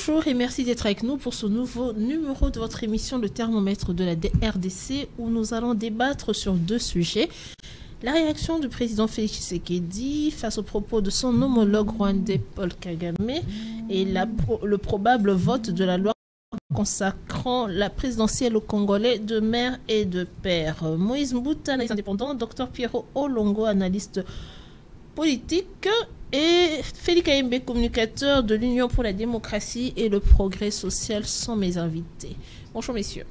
Bonjour et merci d'être avec nous pour ce nouveau numéro de votre émission Le Thermomètre de la RDC où nous allons débattre sur deux sujets. La réaction du président Félix Tshisekedi face aux propos de son homologue rwandais Paul Kagame et le probable vote de la loi consacrant la présidentielle aux Congolais de mère et de père. Moïse Mbouta, analyste indépendant, Dr Pierrot Olongo, analyste politique, et Félix Kaïmbe, communicateur de l'Union pour la démocratie et le progrès social, sont mes invités. Bonjour messieurs.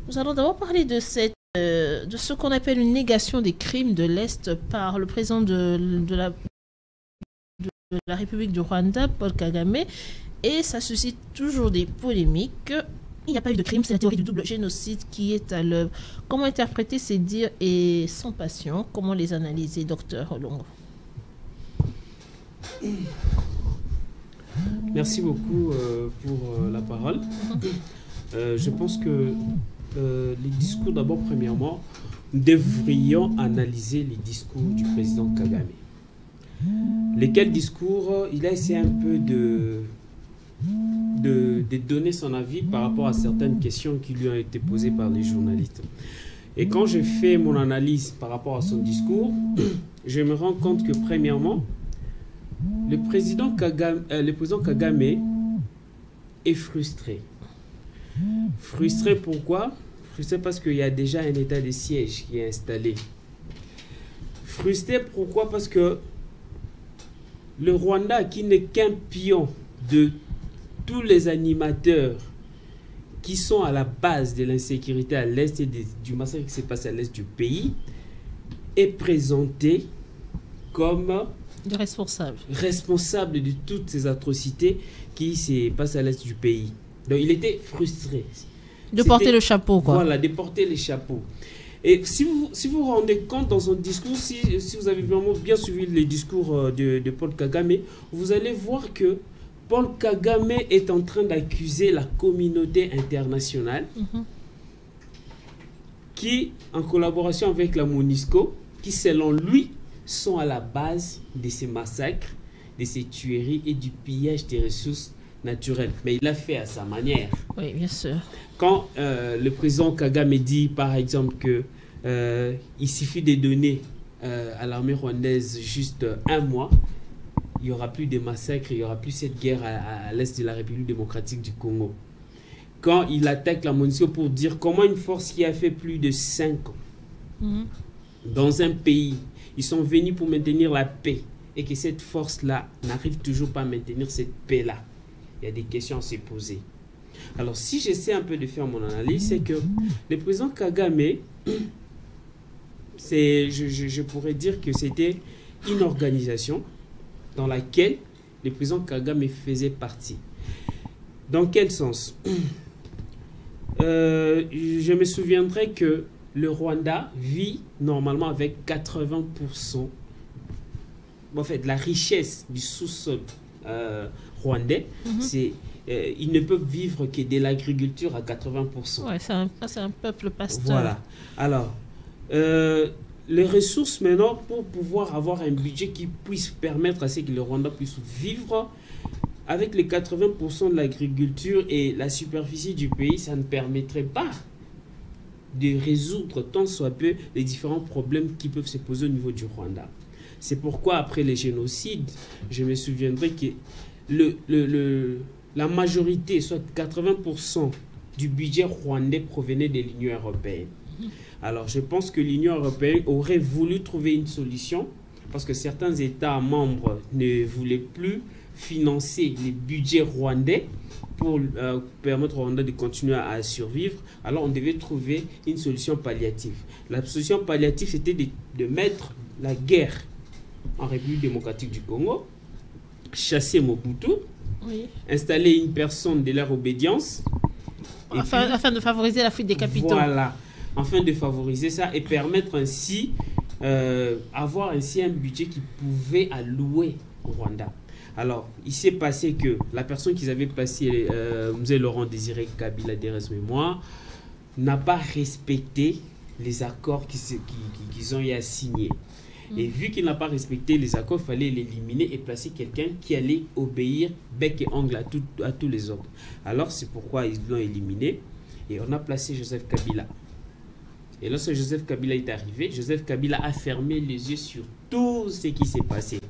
Nous allons d'abord parler de ce qu'on appelle une négation des crimes de l'Est par le président de la République du Rwanda, Paul Kagame, et ça suscite toujours des polémiques. Il n'y a pas eu de crime, c'est la théorie du double génocide qui est à l'œuvre. Comment interpréter ces dires et sans passion? Comment les analyser, docteur Olongo? Merci beaucoup pour la parole. Je pense que les discours, d'abord, premièrement, nous devrions analyser les discours du président Kagame. Lesquels discours, il a essayé un peu de donner son avis par rapport à certaines questions qui lui ont été posées par les journalistes. Et quand je fais mon analyse par rapport à son discours, je me rends compte que premièrement, le président Kagame est frustré. Frustré pourquoi? Frustré parce qu'il y a déjà un état de siège qui est installé. Frustré pourquoi? Parce que le Rwanda, qui n'est qu'un pion de tous les animateurs qui sont à la base de l'insécurité à l'est et du massacre qui s'est passé à l'est du pays, est présenté comme responsable de toutes ces atrocités qui se passent à l'est du pays. Donc il était frustré. De porter le chapeau, quoi. Voilà, de porter le chapeau. Et si vous vous rendez compte dans son discours, si vous avez vraiment bien suivi les discours de Paul Kagame, vous allez voir que Paul Kagame est en train d'accuser la communauté internationale qui, en collaboration avec la MONUSCO, qui selon lui sont à la base de ces massacres, de ces tueries et du pillage des ressources naturelles. Mais il l'a fait à sa manière. Oui, bien sûr. Quand le président Kagame dit, par exemple, que il suffit de donner à l'armée rwandaise juste un mois, il n'y aura plus de massacres, il n'y aura plus cette guerre à l'est de la République démocratique du Congo. Quand il attaque la MONUSCO pour dire comment une force qui a fait plus de 5 ans dans un pays, ils sont venus pour maintenir la paix et que cette force-là n'arrive toujours pas à maintenir cette paix-là, il y a des questions à se poser. Alors si j'essaie un peu de faire mon analyse, c'est que le président Kagame, je pourrais dire que c'était une organisation dans laquelle le président Kagame faisait partie. Dans quel sens? Je me souviendrai que le Rwanda vit normalement avec 80%, en fait, la richesse du sous-sol rwandais, ils ne peuvent vivre que de l'agriculture à 80%. Ouais, c'est un peuple pasteur. Voilà. Alors, les ressources maintenant, pour pouvoir avoir un budget qui puisse permettre à ce que le Rwanda puisse vivre, avec les 80% de l'agriculture et la superficie du pays, ça ne permettrait pas de résoudre tant soit peu les différents problèmes qui peuvent se poser au niveau du Rwanda. C'est pourquoi après les génocides, je me souviendrai que la majorité, soit 80% du budget rwandais provenait de l'Union européenne. Alors je pense que l'Union européenne aurait voulu trouver une solution parce que certains États membres ne voulaient plus financer les budgets rwandais pour permettre au Rwanda de continuer à survivre. Alors on devait trouver une solution palliative. La solution palliative, c'était de mettre la guerre en République démocratique du Congo, chasser Mobutu, installer une personne de leur obédience. Afin de favoriser la fuite des capitaux. Voilà, afin de favoriser ça et permettre ainsi, avoir ainsi un budget qui pouvait allouer au Rwanda. Alors, il s'est passé que la personne qu'ils avaient passé, M. Laurent Désiré Kabila des mémoire, n'a pas respecté les accords qu'ils ont eu à signer. Et vu qu'il n'a pas respecté les accords, il fallait l'éliminer et placer quelqu'un qui allait obéir bec et ongle à tous les ordres. Alors c'est pourquoi ils l'ont éliminé et on a placé Joseph Kabila. Et lorsque Joseph Kabila est arrivé, Joseph Kabila a fermé les yeux sur tout ce qui s'est passé.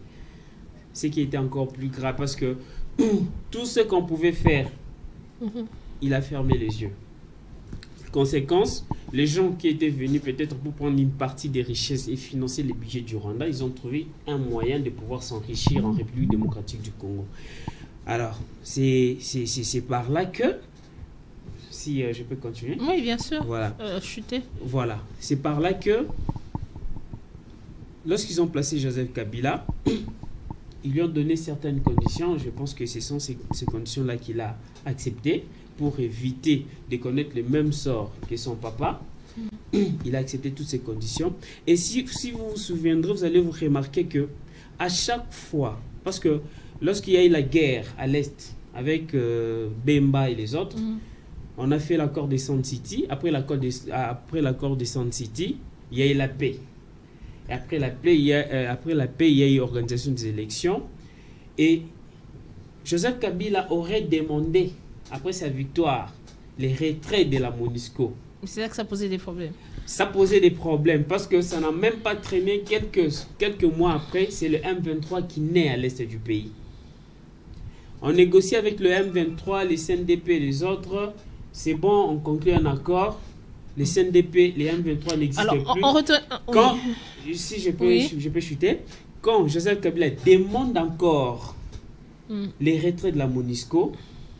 Ce qui était encore plus grave parce que tout ce qu'on pouvait faire, il a fermé les yeux. Conséquence, les gens qui étaient venus peut-être pour prendre une partie des richesses et financer le budget du Rwanda, ils ont trouvé un moyen de pouvoir s'enrichir en République démocratique du Congo. Alors, c'est par là que, si je peux continuer. Oui, bien sûr. Voilà. Chuter. Voilà. C'est par là que, lorsqu'ils ont placé Joseph Kabila, ils lui ont donné certaines conditions. Je pense que ce sont ces conditions-là qu'il a acceptées pour éviter de connaître le même sort que son papa. Il a accepté toutes ces conditions. Et si vous vous souviendrez, vous allez vous remarquer que à chaque fois, parce que lorsqu'il y a eu la guerre à l'Est avec Bemba et les autres, on a fait l'accord de Sand City. Après l'accord de Sand City, il y a eu la paix. Et après la paix, il y a eu organisation des élections. Et Joseph Kabila aurait demandé, après sa victoire, les retraits de la MONUSCO. C'est là que ça posait des problèmes. Ça posait des problèmes parce que ça n'a même pas traîné quelques mois après. C'est le M23 qui naît à l'est du pays. On négocie avec le M23, les CNDP et les autres. C'est bon, on conclut un accord. Les CNDP, les M23 n'existent plus. On retourne... Quand, si je peux chuter, quand Joseph Kabila demande encore les retraits de la MONUSCO,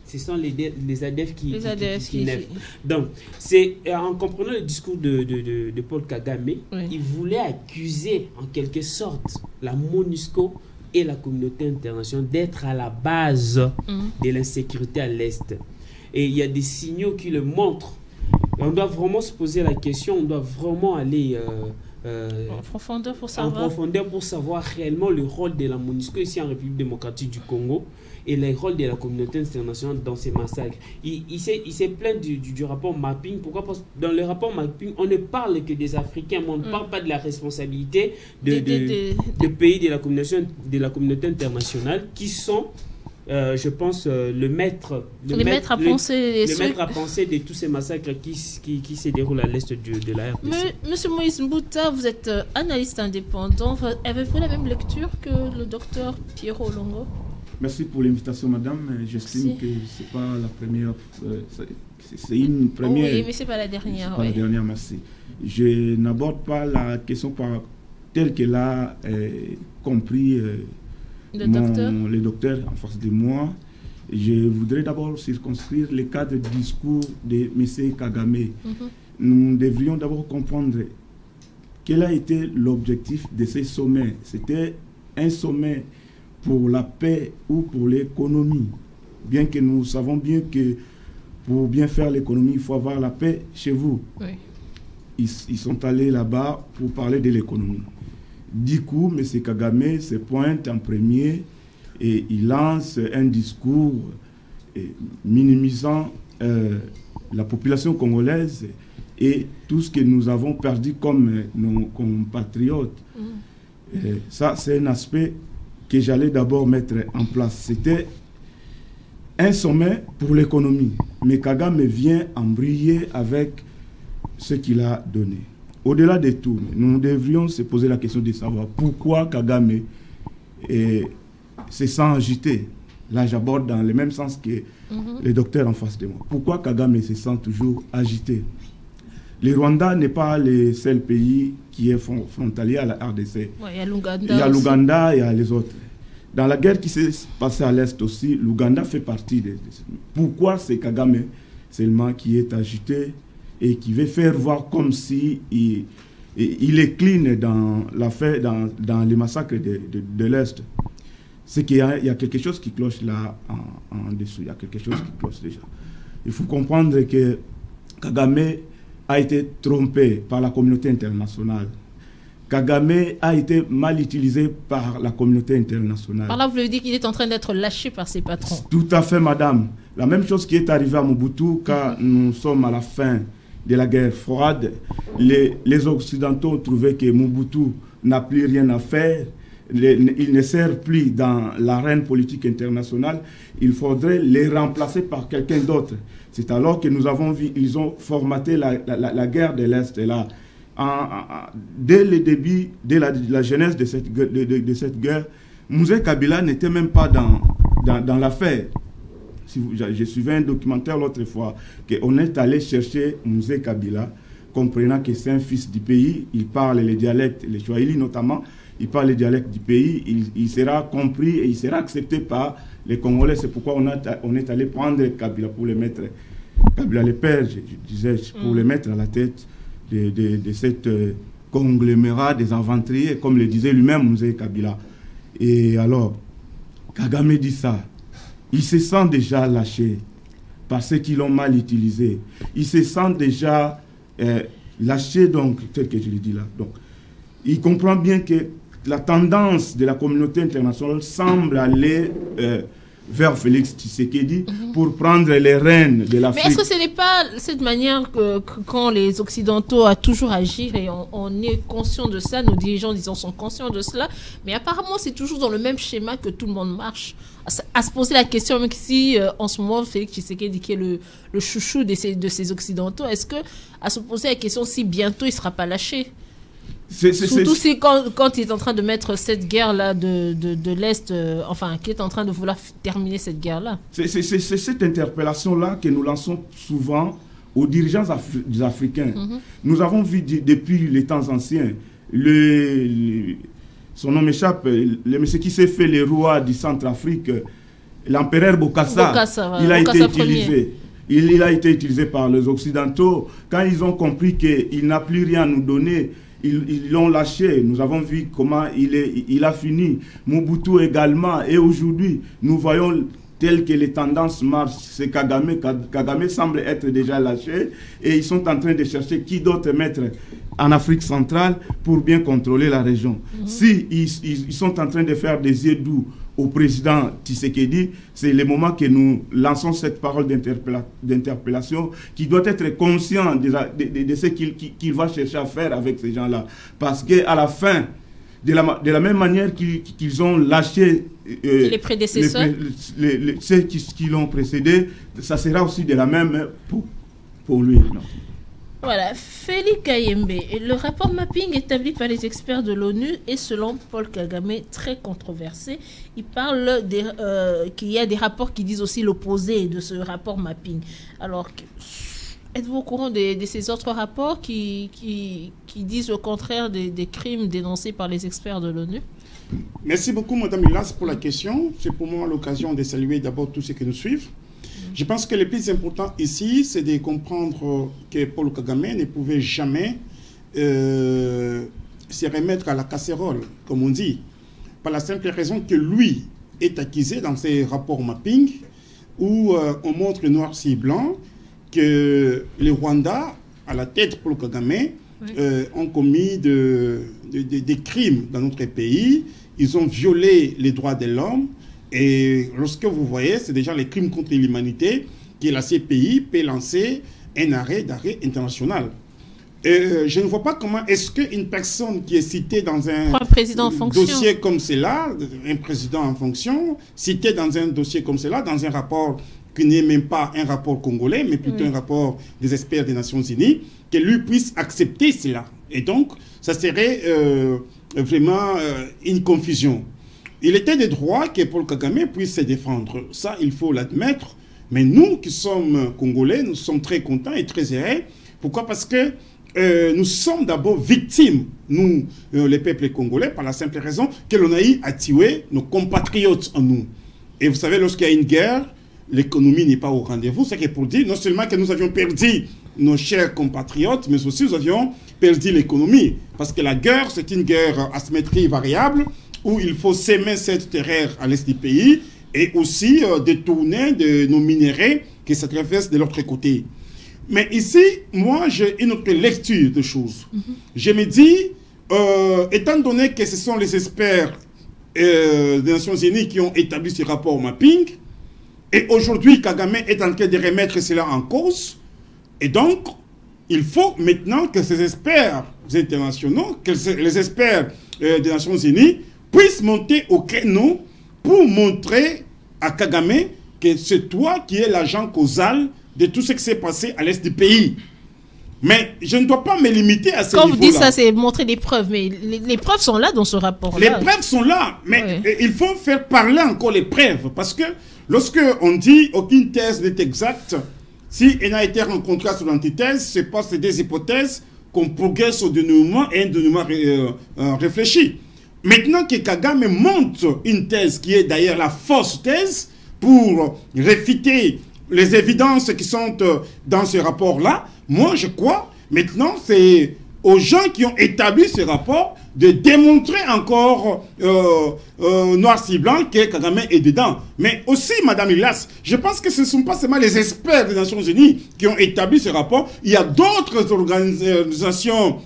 ce sont les ADF qui naissent. Donc, c'est en comprenant le discours de Paul Kagame, il voulait accuser en quelque sorte la MONUSCO et la communauté internationale d'être à la base de l'insécurité à l'Est. Et il y a des signaux qui le montrent. Et on doit vraiment se poser la question, on doit vraiment aller en profondeur pour savoir réellement le rôle de la MONUSCO ici en République démocratique du Congo et le rôle de la communauté internationale dans ces massacres. Il s'est plaint du rapport mapping. Pourquoi? Parce que dans le rapport mapping, on ne parle que des Africains, mais on ne parle pas de la responsabilité de pays de la communauté internationale qui sont, je pense, le maître à penser de tous ces massacres qui se déroulent à l'est de la RDC. Monsieur Moïse Mbouta, vous êtes analyste indépendant. Avez-vous la même lecture que le docteur Pierrot Longo? Merci pour l'invitation, madame. J'estime que ce n'est pas la première. C'est une première. Oui, mais ce n'est pas la dernière. Pas la dernière, merci. Je n'aborde pas la question telle qu'elle a compris le docteur en face de moi. Je voudrais d'abord circonscrire le cadre du discours de M. Kagame. Nous devrions d'abord comprendre quel a été l'objectif de ces sommets. C'était un sommet pour la paix ou pour l'économie. Bien que nous savons bien que pour bien faire l'économie, il faut avoir la paix chez vous. Oui. Ils sont allés là-bas pour parler de l'économie. Du coup, M. Kagame se pointe en premier et il lance un discours minimisant la population congolaise et tout ce que nous avons perdu comme nos compatriotes. Ça, c'est un aspect que j'allais d'abord mettre en place. C'était un sommet pour l'économie. Mais Kagame vient embrayer avec ce qu'il a donné. Au-delà de tout, nous devrions se poser la question de savoir pourquoi Kagame se sent agité. Là, j'aborde dans le même sens que le docteur en face de moi. Pourquoi Kagame se sent toujours agité? Le Rwanda n'est pas le seul pays qui est frontalier à la RDC. Il y a l'Ouganda. Il y a l'Ouganda et il y a les autres. Dans la guerre qui s'est passée à l'Est aussi, l'Ouganda fait partie de... Pourquoi c'est Kagame seulement qui est agité et qui veut faire voir comme si il est clean dans l'affaire, dans les massacres de l'Est? C'est qu'il y a quelque chose qui cloche là en dessous. Il y a quelque chose qui cloche déjà. Il faut comprendre que Kagame a été trompé par la communauté internationale. Kagame a été mal utilisé par la communauté internationale. Par là, vous voulez dire qu'il est en train d'être lâché par ses patrons? Tout à fait, madame. La même chose qui est arrivée à Mobutu quand nous sommes à la fin de la guerre froide. Les Occidentaux ont trouvé que Mobutu n'a plus rien à faire, il ne sert plus dans l'arène politique internationale, il faudrait les remplacer par quelqu'un d'autre. C'est alors que nous avons vu, ils ont formaté la guerre de l'Est. Là, dès le début, dès la genèse de cette guerre, Mouzé Kabila n'était même pas dans l'affaire. Je suivais un documentaire l'autre fois, qu'on est allé chercher Mouzé Kabila, comprenant que c'est un fils du pays, il parle les dialectes, les Swahili notamment, il parle les dialectes du pays, il sera compris et il sera accepté par les Congolais. C'est pourquoi on est allé prendre Kabila pour le mettre, Kabila le père, je disais, pour le mettre à la tête de cette conglomérat des aventuriers, comme le disait lui-même Mouzé Kabila. Et alors, Kagame dit ça. Il se sent déjà lâché parce qu'ils l'ont mal utilisé. Il se sent déjà lâché, donc, tel que je l'ai dit là. Donc, il comprend bien que la tendance de la communauté internationale semble aller vers Félix Tshisekedi pour prendre les rênes de l'Afrique. Mais est-ce que ce n'est pas cette manière que quand les Occidentaux a toujours agi, et on est conscient de ça, nos dirigeants, disons, sont conscients de cela, mais apparemment c'est toujours dans le même schéma que tout le monde marche. À se poser la question, même si en ce moment Félix Tshisekedi qui est le chouchou de ces Occidentaux, est-ce que à se poser la question si bientôt il ne sera pas lâché? Surtout si quand il est en train de mettre cette guerre-là de l'Est, enfin, qui est en train de vouloir terminer cette guerre-là. C'est cette interpellation-là que nous lançons souvent aux dirigeants africains. Nous avons vu depuis les temps anciens, son nom m'échappe, le monsieur qui s'est fait le roi du Centrafrique, l'empereur Bokassa, il a été utilisé. Il a été utilisé par les Occidentaux. Quand ils ont compris qu'il n'a plus rien à nous donner, ils l'ont lâché. Nous avons vu comment il a fini. Mobutu également. Et aujourd'hui, nous voyons tel que les tendances marchent. C'est Kagame. Kagame semble être déjà lâché. Et ils sont en train de chercher qui d'autre mettre en Afrique centrale pour bien contrôler la région. Si ils sont en train de faire des yeux doux au président Tshisekedi, c'est le moment que nous lançons cette parole d'interpellation qui doit être conscient de ce qu'il va chercher à faire avec ces gens-là. Parce qu'à la fin, de la même manière qu'ils ont lâché les prédécesseurs, ceux qui l'ont précédé, ça sera aussi de la même pour lui. Non. Voilà, Félix Kayembe. Le rapport mapping établi par les experts de l'ONU est selon Paul Kagame très controversé. Il parle qu'il y a des rapports qui disent aussi l'opposé de ce rapport mapping. Alors, êtes-vous au courant de ces autres rapports qui disent le contraire des crimes dénoncés par les experts de l'ONU? Merci beaucoup, Mme Milas, pour la question. C'est pour moi l'occasion de saluer d'abord tous ceux qui nous suivent. Je pense que le plus important ici, c'est de comprendre que Paul Kagame ne pouvait jamais se remettre à la casserole, comme on dit, par la simple raison que lui est accusé dans ses rapports mapping où on montre noir sur blanc que les Rwandais, à la tête Paul Kagame, ont commis des crimes dans notre pays. Ils ont violé les droits de l'homme. Et lorsque vous voyez, c'est déjà les crimes contre l'humanité que la CPI peut lancer un arrêt d'arrêt international. Je ne vois pas comment est-ce qu'une personne qui est citée dans un dossier comme cela, un président en fonction, cité dans un dossier comme cela, dans un rapport qui n'est même pas un rapport congolais, mais plutôt un rapport des experts des Nations Unies, que lui puisse accepter cela. Et donc, ça serait vraiment une confusion. Il était de droit que Paul Kagame puisse se défendre. Ça, il faut l'admettre. Mais nous, qui sommes Congolais, nous sommes très contents et très heureux. Pourquoi? Parce que nous sommes d'abord victimes, nous, les peuples congolais, par la simple raison que l'on a eu à tuer nos compatriotes en nous. Et vous savez, lorsqu'il y a une guerre, l'économie n'est pas au rendez-vous. C'est pour dire non seulement que nous avions perdu nos chers compatriotes, mais aussi nous avions perdu l'économie. Parce que la guerre, c'est une guerre à symétrie variable, où il faut s'aimer cette terre à l'est du pays et aussi détourner de nos minéraux qui se traversent de l'autre côté. Mais ici, moi, j'ai une autre lecture de choses. Je me dis, étant donné que ce sont les experts des Nations Unies qui ont établi ce rapport mapping, et aujourd'hui, Kagame est en train de remettre cela en cause, et donc, il faut maintenant que ces experts internationaux, que les experts des Nations Unies puissent monter au créneau pour montrer à Kagame que c'est toi qui es l'agent causal de tout ce qui s'est passé à l'est du pays. Mais je ne dois pas me limiter à ce niveau-là. Quand vous dites ça, c'est montrer des preuves, mais les preuves sont là dans ce rapport-là. Les preuves sont là, mais il faut faire parler encore les preuves, parce que lorsque on dit aucune thèse n'est exacte, si elle a été rencontrée sur l'antithèse, c'est parce que c'est des hypothèses qu'on progresse au dénouement et un dénouement réfléchi. Maintenant que Kagame monte une thèse qui est d'ailleurs la fausse thèse pour réfuter les évidences qui sont dans ce rapport-là, moi je crois, maintenant c'est aux gens qui ont établi ce rapport de démontrer encore noir sur blanc que Kagame est dedans. Mais aussi, Madame Ilas, je pense que ce ne sont pas seulement les experts des Nations Unies qui ont établi ce rapport. Il y a d'autres organisations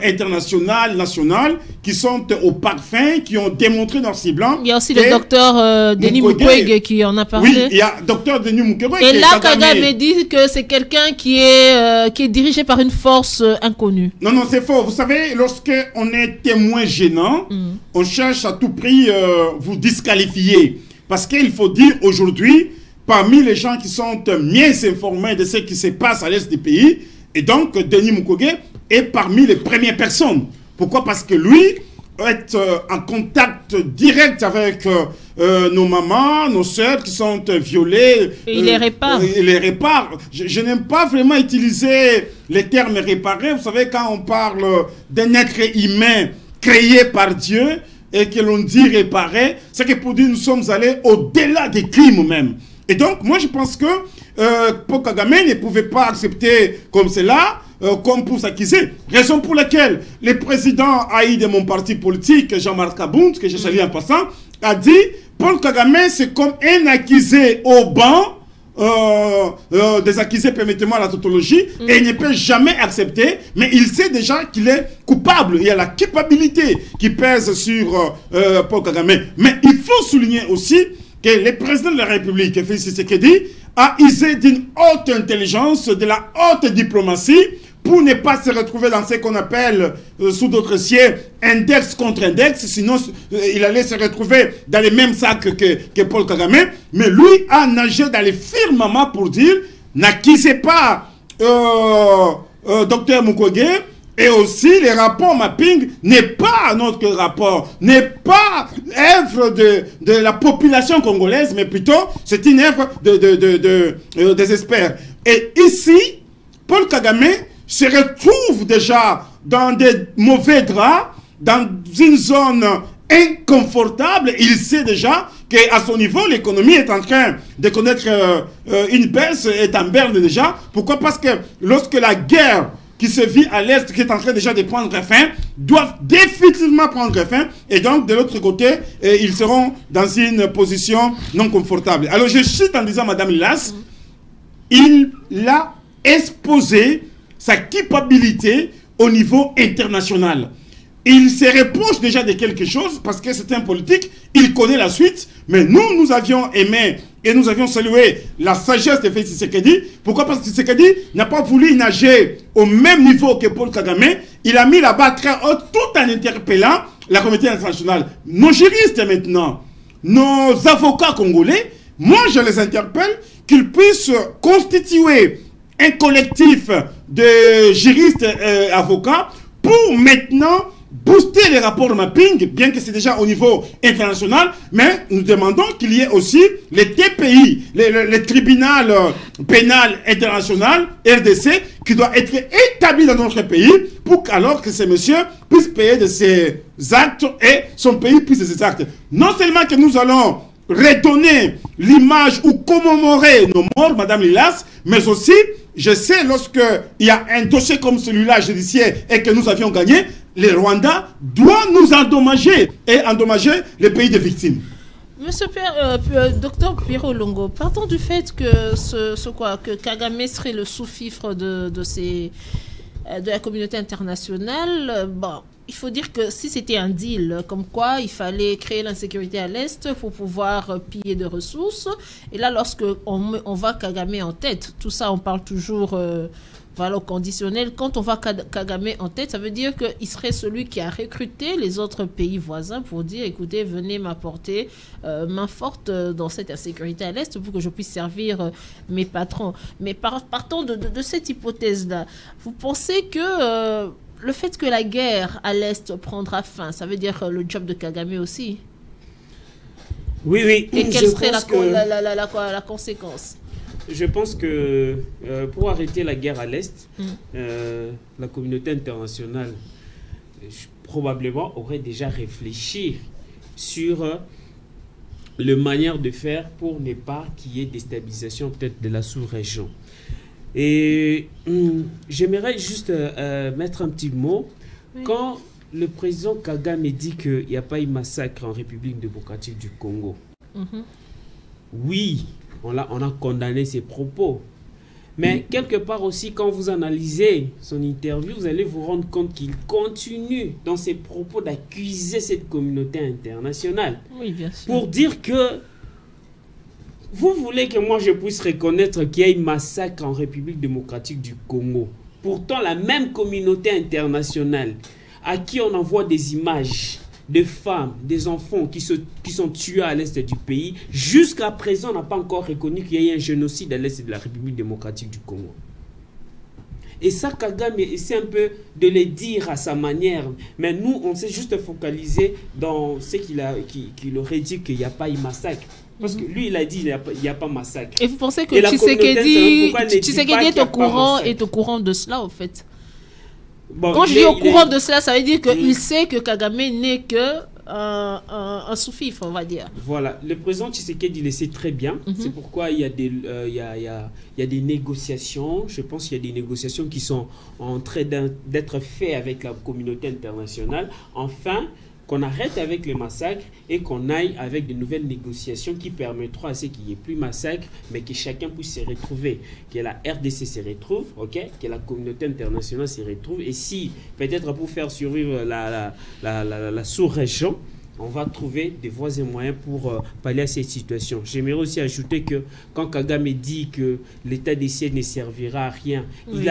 internationales, nationales, qui sont au parfum, qui ont démontré noir sur blanc. Il y a aussi le docteur Denis Mukwege qui en a parlé. Oui, il y a docteur Denis Mukwege. Et là, Kagame dit que c'est quelqu'un qui est dirigé par une force inconnue. Non, non, c'est faux. Vous savez, lorsqu'on est témoin gênant, on cherche à tout prix vous disqualifier. Parce qu'il faut dire aujourd'hui, parmi les gens qui sont mieux informés de ce qui se passe à l'est du pays, et donc Denis Mukwege est parmi les premières personnes. Pourquoi? Parce que lui est en contact direct avec nos mamans, nos sœurs qui sont violées. Et il les répare. Il les répare. Je n'aime pas vraiment utiliser les termes réparer. Vous savez, quand on parle d'un être humain créé par Dieu et que l'on dit réparer, c'est que pour dire nous sommes allés au-delà des crimes même. Et donc, moi je pense que Paul Kagame ne pouvait pas accepter comme cela, comme pour s'accuser. Raison pour laquelle le président haï de mon parti politique, Jean-Marc Kabound, que je salue en passant, a dit Paul Kagame c'est comme un accusé au banc, des accusés, permettez-moi la tautologie, et il ne peut jamais accepter, mais il sait déjà qu'il est coupable. Il y a la culpabilité qui pèse sur Paul Kagame. Mais il faut souligner aussi que le président de la République, Félix Tshisekedi, a usé d'une haute intelligence, de la haute diplomatie, pour ne pas se retrouver dans ce qu'on appelle, sous d'autres cieux, index contre index, sinon il allait se retrouver dans les mêmes sacs que Paul Kagame. Mais lui a nagé dans les firmaments pour dire, n'accusez pas Dr Mukwege, et aussi les rapports mapping n'est pas notre rapport, n'est pas œuvre de la population congolaise, mais plutôt c'est une œuvre des experts. Et ici, Paul Kagame se retrouve déjà dans des mauvais draps, dans une zone inconfortable. Il sait déjà qu'à son niveau, l'économie est en train de connaître une baisse, est en berne déjà. Pourquoi? Parce que lorsque la guerre qui se vit à l'Est, qui est en train déjà de prendre fin, doivent définitivement prendre fin. Et donc, de l'autre côté, ils seront dans une position non confortable. Alors, je cite en disant, Madame Ilas, il a exposé sa culpabilité au niveau international. Il se reproche déjà de quelque chose parce que c'est un politique, il connaît la suite, mais nous avions aimé et nous avions salué la sagesse de Félix Tshisekedi. Pourquoi? Parce que Tshisekedi n'a pas voulu nager au même niveau que Paul Kagame. Il a mis la barre très haute tout en interpellant la communauté internationale. Nos juristes maintenant, nos avocats congolais, moi je les interpelle qu'ils puissent constituer un collectif de juristes avocats pour maintenant booster les rapports de mapping, bien que c'est déjà au niveau international, mais nous demandons qu'il y ait aussi les TPI, le tribunal pénal international, RDC, qui doit être établi dans notre pays pour alors que ces messieurs puissent payer de ces actes et son pays puisse de ces actes. Non seulement que nous allons redonner l'image ou commémorer nos morts, Madame Lilas, mais aussi, je sais, lorsqu'il y a un dossier comme celui-là judiciaire et que nous avions gagné, le Rwanda doit nous endommager et endommager les pays de victimes. Monsieur Docteur Pierrot Longo, partons du fait que que Kagame serait le sous-fifre de la communauté internationale. Bon, il faut dire que si c'était un deal, comme quoi il fallait créer l'insécurité à l'Est pour pouvoir piller de ressources, et là lorsque on voit Kagame en tête, tout ça on parle toujours Voilà, au conditionnel. Quand on voit Kagame en tête, ça veut dire qu'il serait celui qui a recruté les autres pays voisins pour dire, écoutez, venez m'apporter main forte dans cette insécurité à l'Est pour que je puisse servir mes patrons. Mais partant de cette hypothèse-là, vous pensez que le fait que la guerre à l'Est prendra fin, ça veut dire le job de Kagame aussi? Oui, oui. Et quelle serait la conséquence? Je pense que pour arrêter la guerre à l'Est, la communauté internationale probablement aurait déjà réfléchi sur la manière de faire pour ne pas qu'il y ait déstabilisation peut-être de la sous-région. Et j'aimerais juste mettre un petit mot. Oui. Quand le président Kagame dit qu'il n'y a pas eu massacre en République démocratique du Congo, oui, on a condamné ses propos. Mais quelque part aussi, quand vous analysez son interview, vous allez vous rendre compte qu'il continue dans ses propos d'accuser cette communauté internationale. Oui, bien sûr. Pour dire que vous voulez que moi je puisse reconnaître qu'il y a eu massacre en République démocratique du Congo. Pourtant, la même communauté internationale à qui on envoie des images de femmes, des enfants qui sont tués à l'est du pays, jusqu'à présent, on n'a pas encore reconnu qu'il y a eu un génocide à l'est de la République démocratique du Congo. Et ça, Kagame essaie un peu de le dire à sa manière. Mais nous, on s'est juste focalisé dans ce qu'il aurait dit qu'il n'y a pas eu massacre. Parce que lui, il a dit qu'il n'y a pas massacre. Et vous pensez que Tshisekedi est au courant de cela, en fait? Bon, quand je dis au courant de cela, ça veut dire qu'il sait que Kagame n'est que un sous-fifre, on va dire. Voilà, le président Tshisekedi le sait très bien. C'est pourquoi il y a des négociations. Je pense qu'il y a des négociations qui sont en train d'être faites avec la communauté internationale. Enfin, qu'on arrête avec les massacres et qu'on aille avec de nouvelles négociations qui permettront à ce qu'il n'y ait plus massacre, mais que chacun puisse se retrouver, que la RDC se retrouve, que la communauté internationale se retrouve. Et si, peut-être pour faire survivre la sous-région, on va trouver des voies et moyens pour pallier à cette situation. J'aimerais aussi ajouter que quand Kagame dit que l'état des sièges ne servira à rien, oui,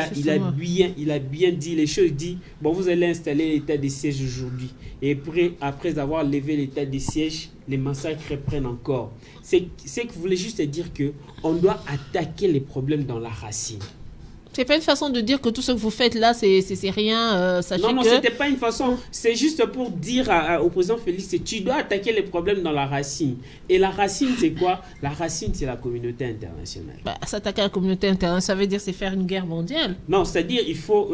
il a bien dit les choses. Il dit, bon, vous allez installer l'état des sièges aujourd'hui. Et après avoir levé l'état des sièges, les massacres reprennent encore. C'est que vous voulez juste dire qu'on doit attaquer les problèmes dans la racine. C'est pas une façon de dire que tout ce que vous faites là, c'est rien. Non, c'était pas une façon. C'est juste pour dire au président Félix, tu dois attaquer les problèmes dans la racine. Et la racine, c'est quoi? La racine, c'est la communauté internationale. S'attaquer à la communauté internationale, ça veut dire c'est faire une guerre mondiale. Non, c'est-à-dire il faut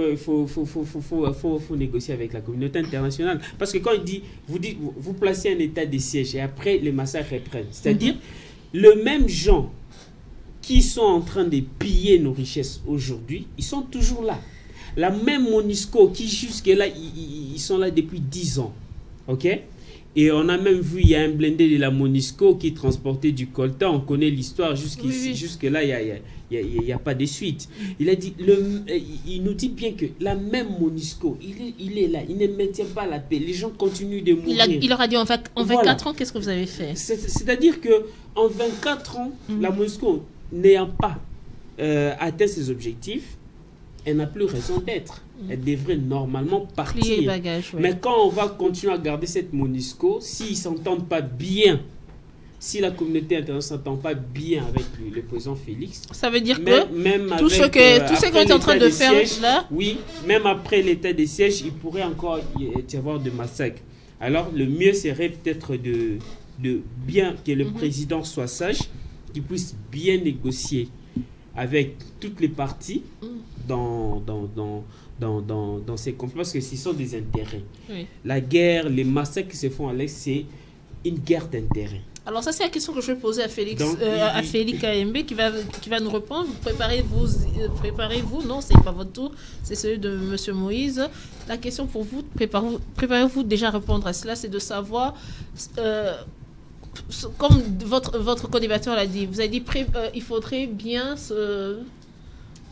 négocier avec la communauté internationale. Parce que quand il dit, vous placez un état de siège et après les massacres reprennent. C'est-à-dire le même gens qui sont en train de piller nos richesses aujourd'hui, ils sont toujours là. La même MONUSCO qui jusque-là, ils sont là depuis 10 ans. OK? Et on a même vu, il y a un blindé de la MONUSCO qui transportait du coltan. On connaît l'histoire jusqu'ici. Jusque-là, il n'y a pas de suite. Il nous dit bien que la même MONUSCO, il est là. Il ne maintient pas la paix. Les gens continuent de mourir. Il leur a dit en 24 ans, qu'est-ce que vous avez fait? C'est-à-dire qu'en 24 ans, la MONUSCO n'ayant pas atteint ses objectifs, elle n'a plus raison d'être. Elle devrait normalement partir. Bagages, ouais. Mais quand on va continuer à garder cette MONUSCO, s'ils ne s'entendent pas bien, si la communauté internationale ne s'entend pas bien avec le président Félix, ça veut dire que tout ce qu'on est en train de faire là, oui, même après l'état des sièges, il pourrait encore y avoir de massacres. Alors le mieux serait peut-être de bien que le président soit sage, qu'il puisse bien négocier avec toutes les parties dans ces conflits, parce que ce sont des intérêts. Oui. La guerre, les massacres qui se font à l'Est, c'est une guerre d'intérêts. Alors ça, c'est la question que je vais poser à Félix, à Félix Kayembe qui va nous répondre. Préparez-vous, non, c'est pas votre tour, c'est celui de M. Moïse. La question pour vous, préparez-vous déjà à répondre à cela, c'est de savoir... comme votre co-débatteur l'a dit, vous avez dit il faudrait bien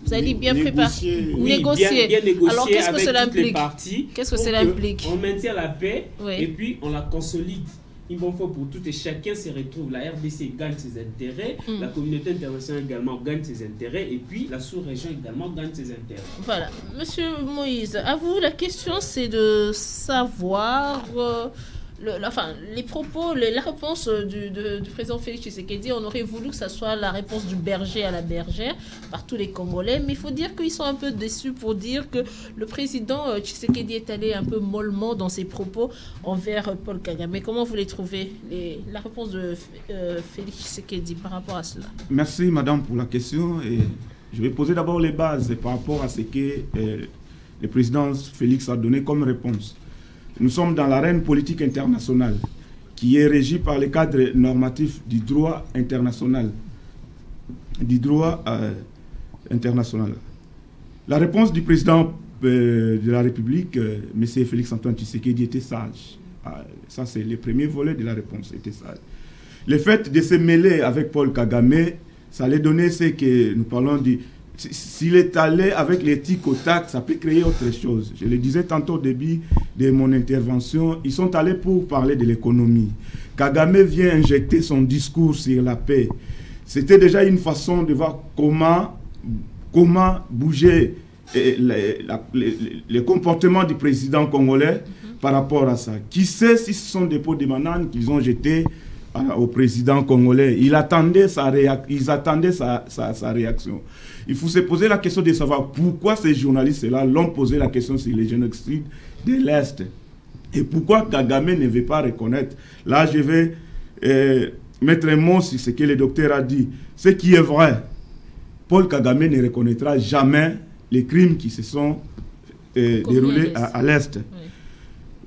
vous avez dit bien préparer, négocier. Bien négocier. Alors qu'est-ce que cela implique? Qu'est-ce que cela implique? On maintient la paix, et puis on la consolide. une bonne fois pour toutes et chacun se retrouve. La RDC gagne ses intérêts, la communauté internationale également gagne ses intérêts et puis la sous-région également gagne ses intérêts. Voilà. Monsieur Moïse, à vous, la question c'est de savoir les propos, la réponse du président Félix Tshisekedi. On aurait voulu que ça soit la réponse du berger à la bergère par tous les Congolais, mais il faut dire qu'ils sont un peu déçus pour dire que le président Tshisekedi est allé un peu mollement dans ses propos envers Paul Kagame. Comment vous les trouvez, la réponse de Félix Tshisekedi par rapport à cela? Merci madame pour la question. Et je vais poser d'abord les bases par rapport à ce que le président Félix a donné comme réponse. Nous sommes dans l'arène politique internationale qui est régie par les cadres normatifs du droit international. La réponse du président de la République, M. Félix-Antoine Tshisekedi, était sage. Ça, c'est le premier volet de la réponse, était sage. Le fait de se mêler avec Paul Kagame, ça allait donner ce que nous parlons du... S'il est allé avec les tic au tac, ça peut créer autre chose. Je le disais tantôt au début de mon intervention, ils sont allés pour parler de l'économie. Kagame vient injecter son discours sur la paix. C'était déjà une façon de voir comment bouger le comportement du président congolais par rapport à ça. Qui sait si ce sont des pots de bananes qu'ils ont jetés au président congolais. Ils attendaient sa réaction. Il faut se poser la question de savoir pourquoi ces journalistes-là l'ont posé la question sur les génocides de l'Est. Et pourquoi Kagame ne veut pas reconnaître. Là, je vais mettre un mot sur ce que le docteur a dit. Ce qui est vrai, Paul Kagame ne reconnaîtra jamais les crimes qui se sont déroulés à l'Est. Oui.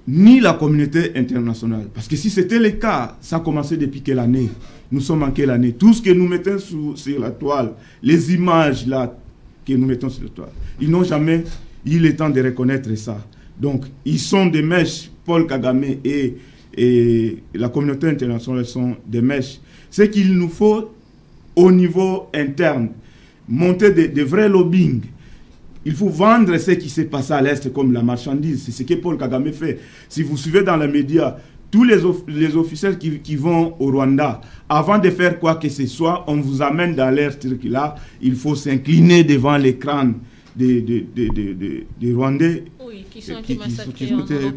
Ni la communauté internationale. Parce que si c'était le cas, ça a commencé depuis quelle année? Nous sommes en quelle année? Tout ce que nous mettons sur la toile, les images là que nous mettons sur la toile, ils n'ont jamais eu le temps de reconnaître ça. Donc, ils sont des mèches. Paul Kagame et la communauté internationale sont des mèches. C'est qu'il nous faut, au niveau interne, monter des vrais lobbying. Il faut vendre ce qui s'est passé à l'Est comme la marchandise. C'est ce que Paul Kagame fait. Si vous suivez dans les médias, tous les officiels qui vont au Rwanda, avant de faire quoi que ce soit, on vous amène dans l'air là. Il faut s'incliner devant l'écran des Rwandais qui sont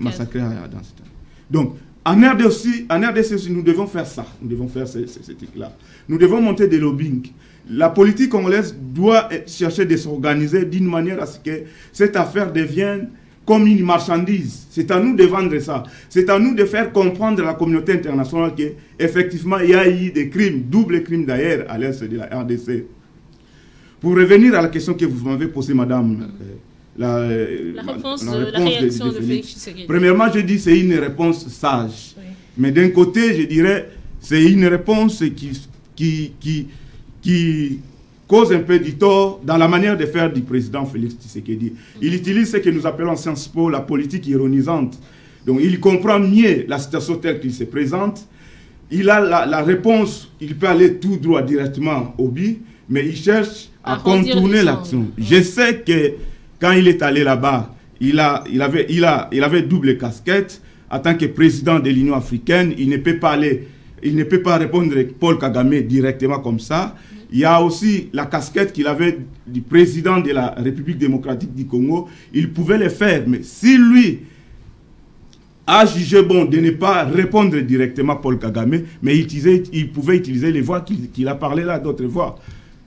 massacrés dans ce temps. Donc, en RDC aussi, nous devons faire ça. Nous devons faire ce truc-là. Nous devons monter des lobbying. La politique congolaise doit chercher de s'organiser d'une manière à ce que cette affaire devienne comme une marchandise. C'est à nous de vendre ça. C'est à nous de faire comprendre à la communauté internationale qu'effectivement, il y a eu des crimes, doubles crimes d'ailleurs, à l'est de la RDC. Pour revenir à la question que vous m'avez posée, madame, la réaction de Félix Tshisekedi. Premièrement, je dis c'est une réponse sage. Oui. Mais d'un côté, je dirais c'est une réponse qui cause un peu du tort dans la manière de faire du président Félix Tshisekedi. Il utilise ce que nous appelons en Sciences Po la politique ironisante. Donc il comprend mieux la situation telle qu'il se présente. Il a la réponse, il peut aller tout droit directement au but, mais il cherche à contourner l'action. Je sais que quand il est allé là-bas, il avait double casquette. En tant que président de l'Union africaine, il ne peut pas répondre à Paul Kagame directement comme ça. Il y a aussi la casquette qu'il avait du président de la République démocratique du Congo. Il pouvait le faire, mais si lui a jugé bon de ne pas répondre directement à Paul Kagame, mais il pouvait utiliser les voix qu'il a parlé là, d'autres voix.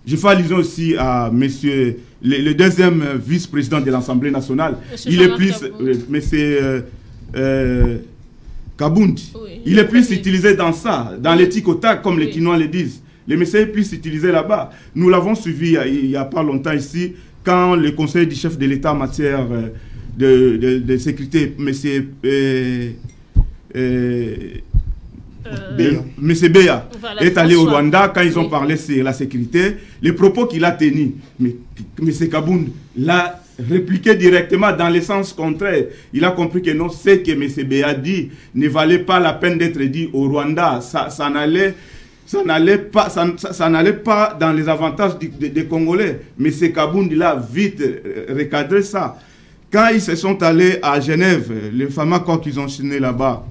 Je fais allusion aussi à monsieur, le deuxième vice-président de l'Assemblée nationale. Il est plus... monsieur Kabundi. Oui, il est plus utilisé dans ça, dans l'éthique au tac, comme les Quinois le disent. Les messieurs est plus utilisé là-bas. Nous l'avons suivi il n'y a pas longtemps ici, quand le conseil du chef de l'État en matière de sécurité, monsieur Béa, voilà, est allé au Rwanda quand ils ont parlé sur la sécurité. Les propos qu'il a tenus, mais M. Kabundi l'a répliqué directement dans le sens contraire. Il a compris que non, ce que M. Béa dit ne valait pas la peine d'être dit au Rwanda. Ça n'allait pas dans les avantages des Congolais. Mais M. Kabundi l'a vite recadré ça. Quand ils se sont allés à Genève, le fameux accord qu'ils ont signé là-bas,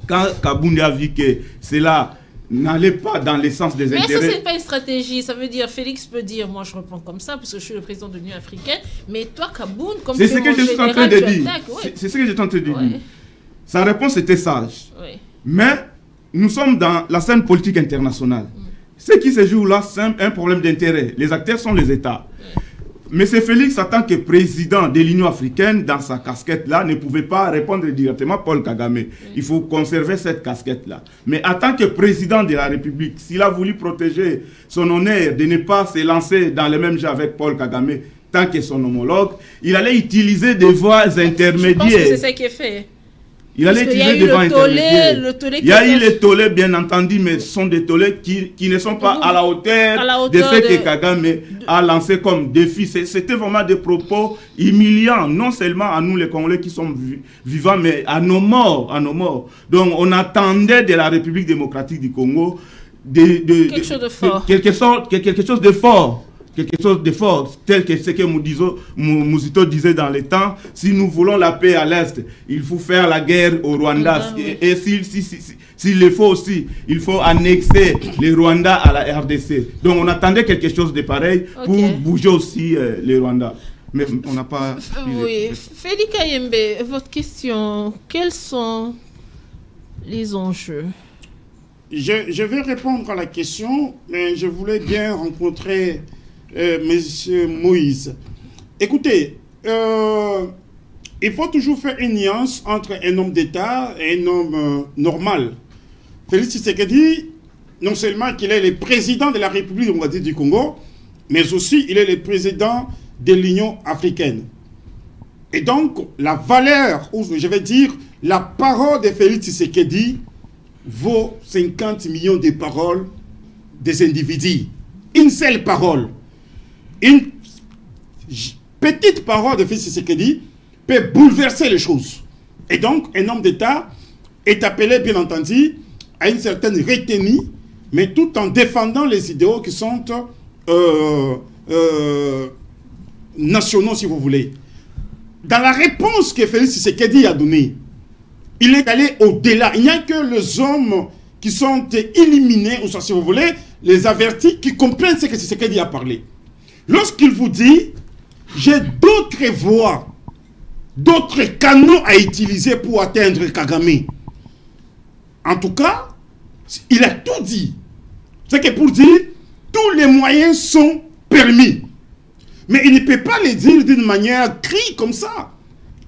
quand Kaboundé a vu que cela n'allait pas dans le sens des intérêts... Mais intérêts... ça, c'est pas une stratégie. Ça veut dire, Félix peut dire, moi je reprends comme ça, parce que je suis le président de l'Union africaine, mais toi, Kaboun, comme c'est ce que je suis en train de dire. Ouais. C'est ce que je suis en train de dire. Sa réponse était sage. Ouais. Mais nous sommes dans la scène politique internationale. Ce qui se joue là, c'est un problème d'intérêt. Les acteurs sont les États. M. Félix, en tant que président de l'Union africaine, dans sa casquette-là, ne pouvait pas répondre directement à Paul Kagame. Il faut conserver cette casquette-là. Mais en tant que président de la République, s'il a voulu protéger son honneur de ne pas se lancer dans le même jeu avec Paul Kagame, tant que son homologue, il allait utiliser des voies intermédiaires. Je pense que c'est ça qui est fait. Il allait utiliser des voies intermédiaires. Il y a eu les tollés, bien entendu, mais ce sont des tollés qui ne sont pas à la hauteur de ce que Kagame a lancé comme défi. C'était vraiment des propos humiliants, non seulement à nous les Congolais qui sommes vivants, mais à nos morts. Donc on attendait de la République démocratique du Congo quelque chose de fort. Quelque chose de fort. Quelque chose de fort, tel que ce que Mouzito disait dans les temps. Si nous voulons la paix à l'Est, il faut faire la guerre au Rwanda. Et s'il le faut aussi, il faut annexer le Rwanda à la RDC. Donc on attendait quelque chose de pareil pour bouger aussi le Rwanda. Mais on n'a pas... Oui. Félix Kayembe, votre question, quels sont les enjeux? Je vais répondre à la question, mais je voulais bien rencontrer... Monsieur Moïse, écoutez, il faut toujours faire une nuance entre un homme d'État et un homme normal. Félix Tshisekedi, non seulement qu'il est le président de la République démocratique du Congo, mais aussi il est le président de l'Union africaine. Et donc, la valeur, ou je vais dire, la parole de Félix Tshisekedi vaut 50 millions de paroles des individus. Une seule parole. Une petite parole de Félix Tshisekedi peut bouleverser les choses. Et donc, un homme d'État est appelé, bien entendu, à une certaine retenue, mais tout en défendant les idéaux qui sont nationaux, si vous voulez. Dans la réponse que Félix Tshisekedi a donnée, il est allé au-delà. Il n'y a que les hommes qui sont éliminés, ou soit, si vous voulez, les avertis, qui comprennent ce que Tshisekedi a parlé. Lorsqu'il vous dit, j'ai d'autres voies, d'autres canaux à utiliser pour atteindre Kagame. En tout cas, il a tout dit. C'est que pour dire, tous les moyens sont permis. Mais il ne peut pas les dire d'une manière crie comme ça.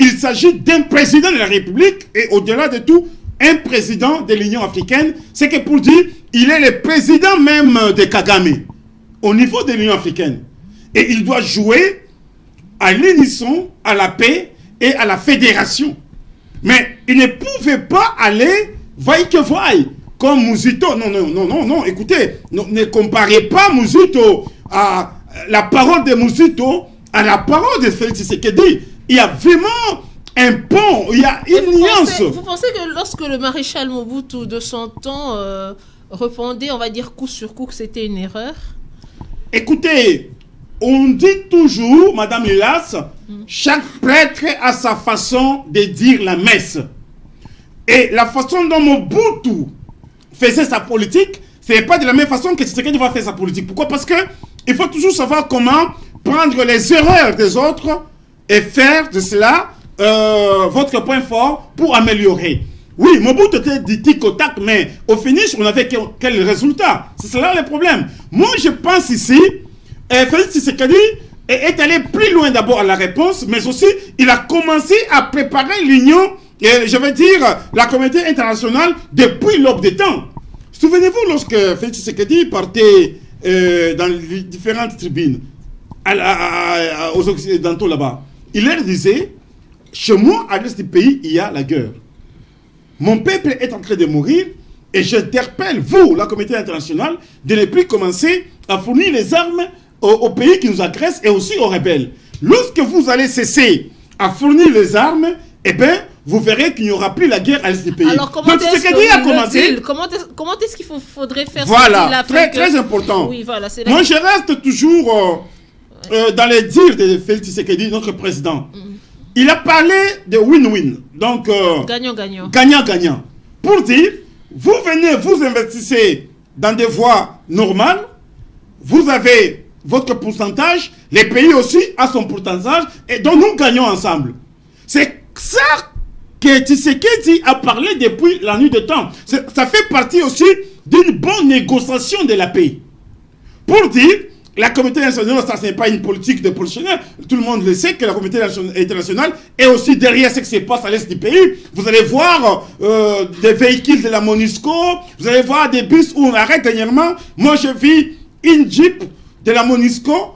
Il s'agit d'un président de la République et au-delà de tout, un président de l'Union africaine. C'est que pour dire, il est le président même de Kagame au niveau de l'Union africaine. Et il doit jouer à l'unisson, à la paix et à la fédération. Mais il ne pouvait pas aller vaille que vaille, comme Mouzito. Non, écoutez, ne comparez pas Mouzito à la parole de Mouzito à la parole de Félix Tshisekedi. Il y a vraiment un pont, il y a une nuance. Vous pensez que lorsque le maréchal Mobutu de son temps répondait, on va dire coup sur coup, que c'était une erreur? Écoutez, on dit toujours, Madame Lilas, chaque prêtre a sa façon de dire la messe. Et la façon dont Mobutu faisait sa politique, ce n'est pas de la même façon que Tshisekedi va faire sa politique. Pourquoi? Parce que il faut toujours savoir comment prendre les erreurs des autres et faire de cela votre point fort pour améliorer. Oui, Mobutu était du tic au tac, mais au finish, on avait quel résultat? C'est cela le problème. Moi, je pense ici, Félix Tshisekedi est allé plus loin d'abord à la réponse, mais aussi, il a commencé à préparer l'union, je veux dire, la communauté internationale depuis l'aube des temps. Souvenez-vous, lorsque Félix Tshisekedi partait dans les différentes tribunes, aux Occidentaux là-bas, il leur disait, chez moi, à l'est du pays, il y a la guerre. Mon peuple est en train de mourir et j'interpelle, vous, la communauté internationale, de ne plus commencer à fournir les armes aux pays qui nous agressent et aussi aux rebelles. Lorsque vous allez cesser à fournir les armes, eh bien, vous verrez qu'il n'y aura plus la guerre à l'est du pays. Alors, comment est-ce qu'il faudrait faire voilà, très important. Oui, voilà, moi, je reste toujours dans les dires de Félix Tshisekedi, notre président. Il a parlé de win-win. Donc, gagnant-gagnant. Gagnant-gagnant. pour dire, vous venez, vous investissez dans des voies normales, vous avez votre pourcentage, les pays aussi a son pourcentage, et donc nous gagnons ensemble. C'est ça que Tshisekedi a parlé depuis la nuit de temps. Ça fait partie aussi d'une bonne négociation de la paix. Pour dire, la communauté internationale, ça ce n'est pas une politique de politiciens. Tout le monde le sait que la communauté internationale est aussi derrière ce qui se passe à l'est du pays. Vous allez voir des véhicules de la MONUSCO, vous allez voir des bus où on arrête dernièrement. Moi, je vis une Jeep de la MONUSCO.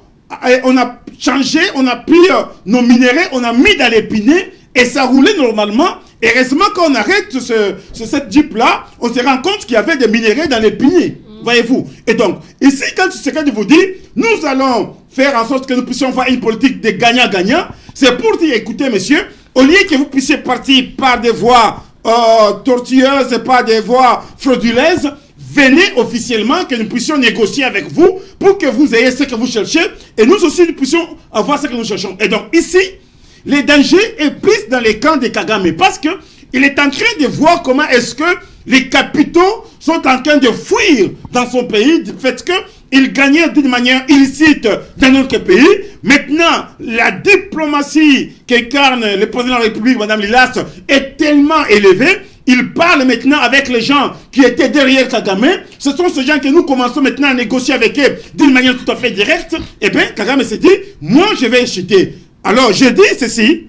Et on a changé, on a pris nos minéraux, on a mis dans les pinets et ça roulait normalement. Et heureusement, quand on arrête cette Jeep-là, on se rend compte qu'il y avait des minéraux dans les pinets. Voyez-vous. Et donc, ici, quand Tshisekedi vous dit, nous allons faire en sorte que nous puissions faire une politique de gagnant-gagnant, c'est pour dire, écoutez, monsieur, au lieu que vous puissiez partir par des voies tortueuses et par des voies frauduleuses, venez officiellement que nous puissions négocier avec vous pour que vous ayez ce que vous cherchez et nous aussi nous puissions avoir ce que nous cherchons. Et donc, ici, les dangers est plus dans les camps de Kagame parce que il est en train de voir comment est-ce que les capitaux sont en train de fuir dans son pays du fait qu'ils gagnaient d'une manière illicite dans notre pays. Maintenant, la diplomatie qu'incarne le président de la République, Mme Lilas, est tellement élevée. Il parle maintenant avec les gens qui étaient derrière Kagame. Ce sont ces gens que nous commençons maintenant à négocier avec eux d'une manière tout à fait directe. Eh bien, Kagame s'est dit, moi je vais chuter. Alors, je dis ceci.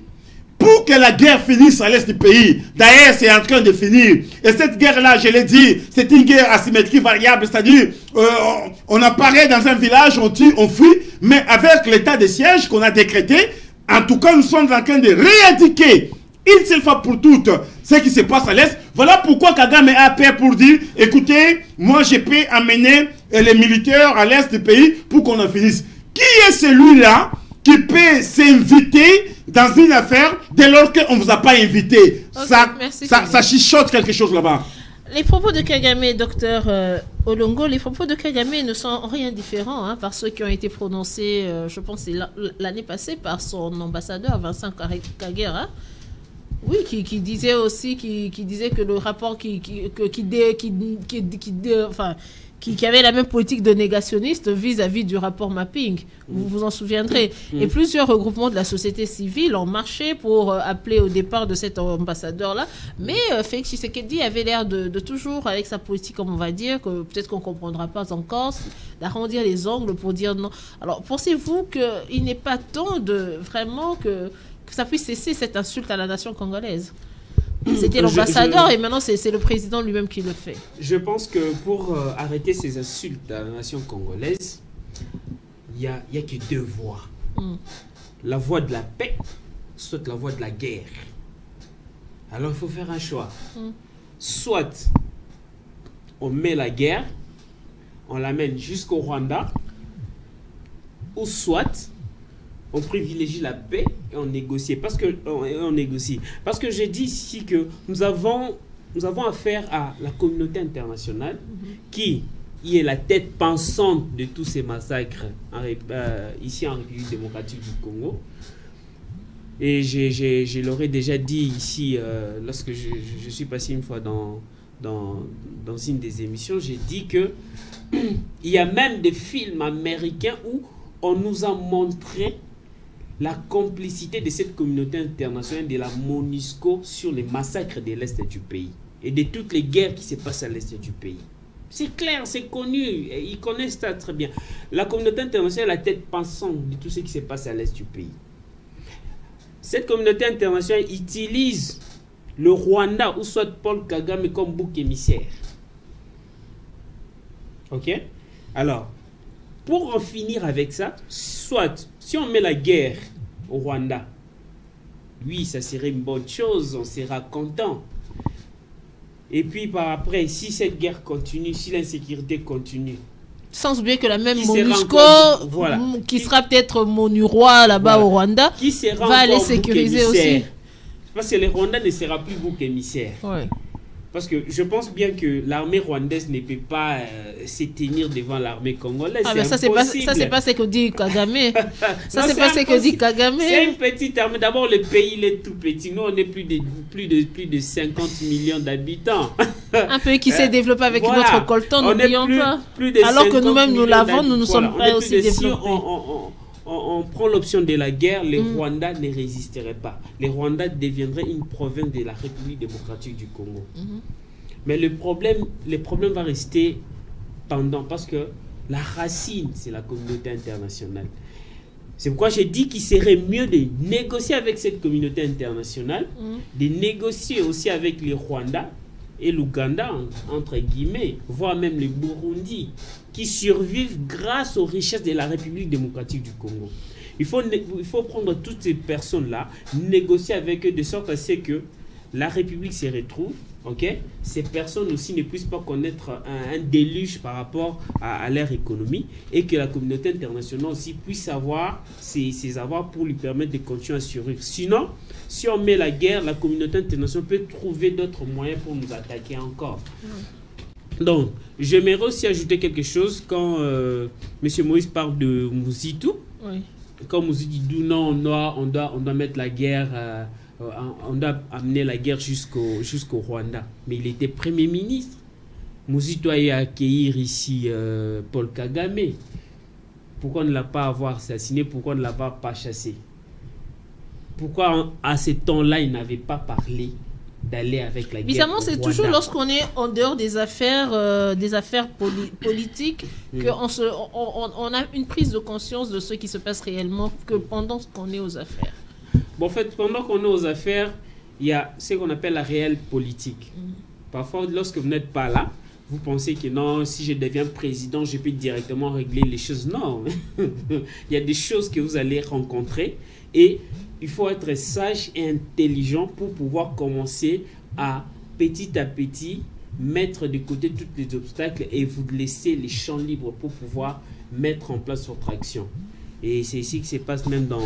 Pour que la guerre finisse à l'est du pays, d'ailleurs c'est en train de finir, et cette guerre-là, je l'ai dit, c'est une guerre asymétrique variable, c'est-à-dire on apparaît dans un village, on tue, on fuit, mais avec l'état de siège qu'on a décrété, en tout cas nous sommes en train de rééduquer une seule fois pour toutes ce qui se passe à l'est. Voilà pourquoi Kagame a peur pour dire, écoutez, moi je peux amener les militaires à l'est du pays pour qu'on en finisse. Qui est celui-là qui peut s'inviter dans une affaire dès lors qu'on ne vous a pas invité? Okay, ça chichote quelque chose là-bas. Les propos de Kagame, docteur Olongo, les propos de Kagame ne sont rien différents hein, par ceux qui ont été prononcés, je pense, l'année passée par son ambassadeur Vincent Kagera. Oui, qui disait aussi, qui disait que le rapport qui avait la même politique de négationniste vis-à-vis du rapport mapping. Vous vous en souviendrez. Et plusieurs regroupements de la société civile ont marché pour appeler au départ de cet ambassadeur-là. Mais Félix Tshisekedi avait l'air de toujours, avec sa politique, comme on va dire, que peut-être qu'on ne comprendra pas encore, d'arrondir les ongles pour dire non. Alors, pensez-vous qu'il n'est pas temps de vraiment que ça puisse cesser cette insulte à la nation congolaise? C'était l'ambassadeur et maintenant c'est le président lui-même qui le fait. Je pense que pour arrêter ces insultes à la nation congolaise, il n'y a que deux voies. La voie de la paix, soit la voie de la guerre. Alors il faut faire un choix. Soit on met la guerre, on l'amène jusqu'au Rwanda, ou soit on privilégie la paix et on négocie. Parce que j'ai dit ici que nous avons affaire à la communauté internationale qui est la tête pensante de tous ces massacres ici en République démocratique du Congo. Et je l'aurais déjà dit ici lorsque je suis passé une fois dans une des émissions, j'ai dit que il y a même des films américains où on nous a montré la complicité de cette communauté internationale de la MONUSCO sur les massacres de l'Est du pays et de toutes les guerres qui se passent à l'Est du pays. C'est clair, c'est connu, ils connaissent ça très bien. La communauté internationale est la tête pensante de tout ce qui se passe à l'Est du pays. Cette communauté internationale utilise le Rwanda ou soit Paul Kagame comme bouc émissaire. Ok? Alors, pour en finir avec ça, soit si on met la guerre au Rwanda, oui, ça serait une bonne chose, on sera content. Et puis par après, si cette guerre continue, si l'insécurité continue, sans oublier que la même MONUSCO, qui sera peut-être MONUROI là-bas au Rwanda, va aller sécuriser aussi. Parce que le Rwanda ne sera plus bouc émissaire. Ouais. Parce que je pense bien que l'armée rwandaise ne peut pas se tenir devant l'armée congolaise. Ah ben ça, c'est pas ce que dit Kagame. Ça, c'est pas ce que dit Kagame. C'est une petite armée. D'abord, le pays, il est tout petit. Nous, on est plus de 50 millions d'habitants. Un pays qui s'est développé avec voilà. notre coltan, n'oublions pas. Plus de alors que nous-mêmes, nous l'avons, nous ne sommes pas aussi développés. Si on prend l'option de la guerre, les Rwandais ne résisteraient pas. Les Rwandais deviendraient une province de la République démocratique du Congo. Mais le problème va rester pendant, parce que la racine, c'est la communauté internationale. C'est pourquoi j'ai dit qu'il serait mieux de négocier avec cette communauté internationale, de négocier aussi avec les Rwandais et l'Ouganda, entre guillemets, voire même le Burundi, qui survivent grâce aux richesses de la République démocratique du Congo. Il faut prendre toutes ces personnes-là, négocier avec eux de sorte à ce que la République se retrouve, ok? Ces personnes aussi ne puissent pas connaître un déluge par rapport à leur économie et que la communauté internationale aussi puisse avoir ses avoirs pour lui permettre de continuer à survivre. Sinon, si on met la guerre, la communauté internationale peut trouver d'autres moyens pour nous attaquer encore. Donc, j'aimerais aussi ajouter quelque chose quand M. Moïse parle de Mouzitou. Oui. Quand Mouzitou dit non, on doit mettre la guerre, on doit amener la guerre jusqu'au Rwanda. Mais il était Premier ministre. Mouzitou a eu à accueillir ici Paul Kagame. Pourquoi ne l'a pas avoir assassiné? Pourquoi ne l'avoir pas chassé? Pourquoi à ce temps-là, il n'avait pas parlé d'aller avec la guerre? Bizarrement, c'est toujours lorsqu'on est en dehors des affaires politiques qu'on a une prise de conscience de ce qui se passe réellement que pendant qu'on est aux affaires. Bon, en fait, pendant qu'on est aux affaires, il y a ce qu'on appelle la réelle politique. Parfois, lorsque vous n'êtes pas là, vous pensez que non, si je deviens président, je peux directement régler les choses. Non, il y a des choses que vous allez rencontrer et il faut être sage et intelligent pour pouvoir commencer à petit mettre de côté tous les obstacles et vous laisser les champs libres pour pouvoir mettre en place votre action. Et c'est ici que se passe même dans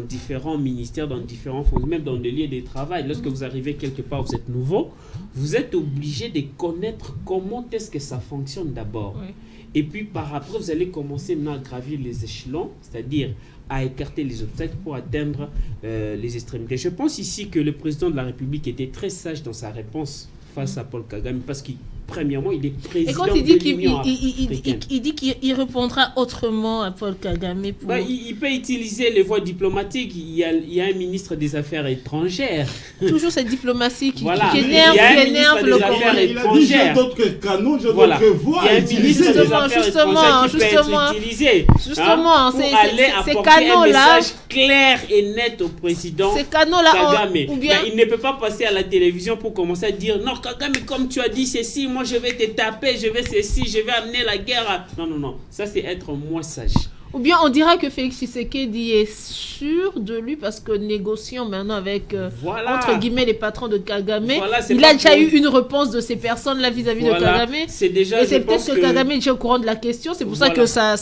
différents ministères, dans différents fonds, même dans des lieux de travail. Lorsque vous arrivez quelque part, vous êtes nouveau, vous êtes obligé de connaître comment est-ce que ça fonctionne d'abord. Oui. Et puis par après, vous allez commencer maintenant à gravir les échelons, c'est-à-dire à écarter les obstacles pour atteindre les extrémités. Je pense ici que le président de la République était très sage dans sa réponse face à Paul Kagame, parce qu'il premièrement, il est président. Et quand il dit qu'il répondra autrement à Paul Kagame pour... il peut utiliser les voies diplomatiques. Il y a un ministre des Affaires étrangères. Toujours cette diplomatie qui énerve le Congolais. Il a dit j'ai d'autres canaux, j'ai d'autres voies. Il y a un ministre des Affaires étrangères qui peut être utilisé justement, pour aller apporter un message clair et net au président Kagame. Mais il ne peut pas passer à la télévision pour commencer à dire non, Kagame, comme tu as dit ceci, moi je vais te taper, je vais ceci, je vais amener la guerre. Non. Ça, c'est être moins sage. Ou bien on dira que Félix Tshisekedi est sûr de lui parce que négociant maintenant avec, entre guillemets, les patrons de Kagame, il a déjà eu une réponse de ces personnes-là vis-à-vis de Kagame. C'est déjà, et c'est peut-être que Kagame est déjà au courant de la question, c'est pour ça que ça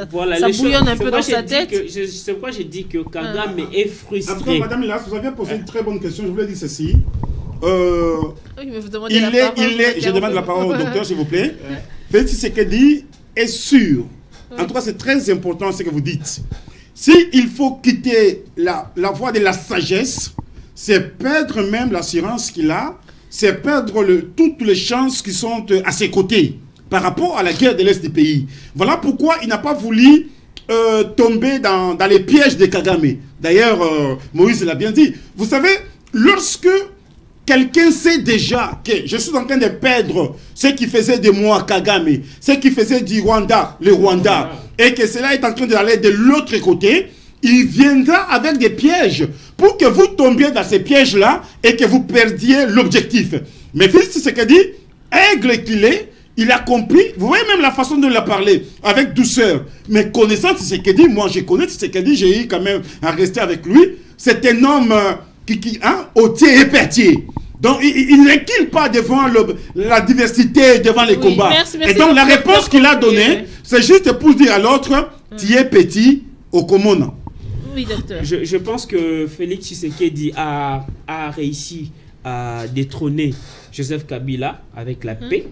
bouillonne un peu dans sa tête. C'est pourquoi j'ai dit que Kagame est frustré. Après, Madame Hilas, vous avez posé une très bonne question, je voulais dire ceci. Je demande la parole au docteur, s'il vous plaît. Félix Tshisekedi est sûr. En tout cas, c'est très important ce que vous dites. S'il faut quitter la voie de la sagesse, c'est perdre même l'assurance qu'il a, c'est perdre toutes les chances qui sont à ses côtés par rapport à la guerre de l'Est du pays. Voilà pourquoi il n'a pas voulu tomber dans les pièges de Kagame. D'ailleurs, Moïse l'a bien dit. Vous savez, lorsque quelqu'un sait déjà que je suis en train de perdre ce qui faisait de moi Kagame, ce qui faisait du Rwanda, le Rwanda, et que cela est en train d'aller de l'autre côté, il viendra avec des pièges pour que vous tombiez dans ces pièges-là et que vous perdiez l'objectif. Mais Félix Tshisekedi, aigle qu'il est, il a compris, vous voyez même la façon de la parler, avec douceur. Mais connaissant Tshisekedi, moi je connais Tshisekedi, j'ai eu quand même à rester avec lui, c'est un homme ôtier et pertier. Donc, il ne recule pas devant la diversité, devant les combats. Merci, et donc, la réponse qu'il a donnée, c'est juste pour dire à l'autre, tu es petit au Komona. Oui, docteur. Je pense que Félix Tshisekedi a réussi à détrôner Joseph Kabila avec la paix,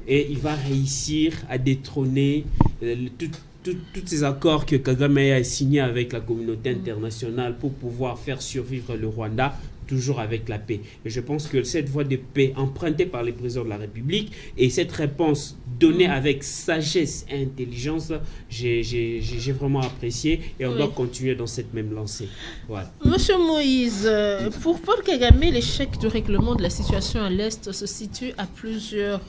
et il va réussir à détrôner tous ces accords que Kagame a signés avec la communauté internationale pour pouvoir faire survivre le Rwanda, toujours avec la paix. Et je pense que cette voie de paix empruntée par les présidents de la République et cette réponse donnée avec sagesse et intelligence, j'ai vraiment apprécié, et on doit continuer dans cette même lancée. Voilà. Monsieur Moïse, pour Paul Kagame, l'échec du règlement de la situation à l'Est se situe à plusieurs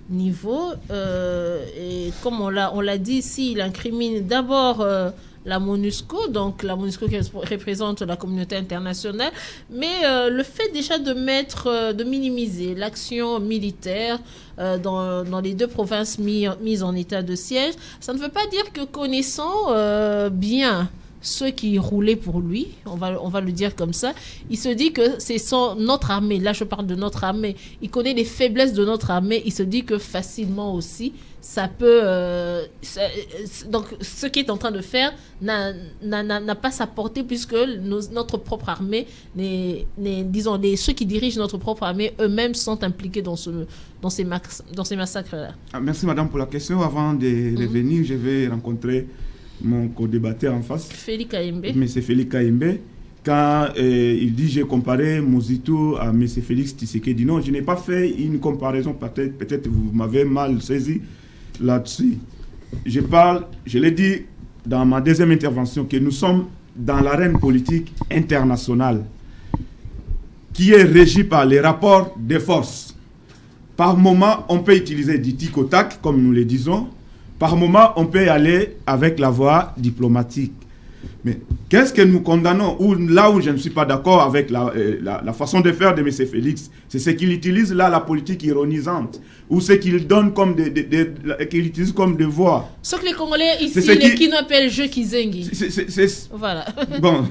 niveaux. Et comme on l'a dit ici, il incrimine d'abord la MONUSCO, donc la MONUSCO qui représente la communauté internationale, mais le fait déjà de minimiser l'action militaire dans les deux provinces mises en état de siège, ça ne veut pas dire que connaissant bien ceux qui roulaient pour lui, on va le dire comme ça, il se dit que c'est notre armée, là je parle de notre armée, il connaît les faiblesses de notre armée, il se dit que facilement aussi, ça peut... donc ce qu'il est en train de faire n'a pas sa portée, puisque notre propre armée, disons, ceux qui dirigent notre propre armée eux-mêmes sont impliqués dans ces massacres-là. Merci madame pour la question. Avant de revenir, je vais rencontrer mon co-débatteur en face, Félix Kaembe. M. Félix Kaembe. Quand il dit j'ai comparé Mozito à M. Félix Tshisekedi, non, je n'ai pas fait une comparaison, peut-être vous m'avez mal saisi là-dessus. Je l'ai dit dans ma deuxième intervention, que nous sommes dans l'arène politique internationale qui est régie par les rapports de force. Par moment, on peut utiliser du tic au tac, comme nous le disons. Par moment, on peut y aller avec la voie diplomatique. Mais qu'est-ce que nous condamnons? Là où je ne suis pas d'accord avec la façon de faire de M. Félix, c'est ce qu'il utilise là, la politique ironisante, ou ce qu'il donne comme qu'il utilise comme des voix. Ce que les Congolais ici, qui nous appellent jeu Kizengi. Voilà. Bon.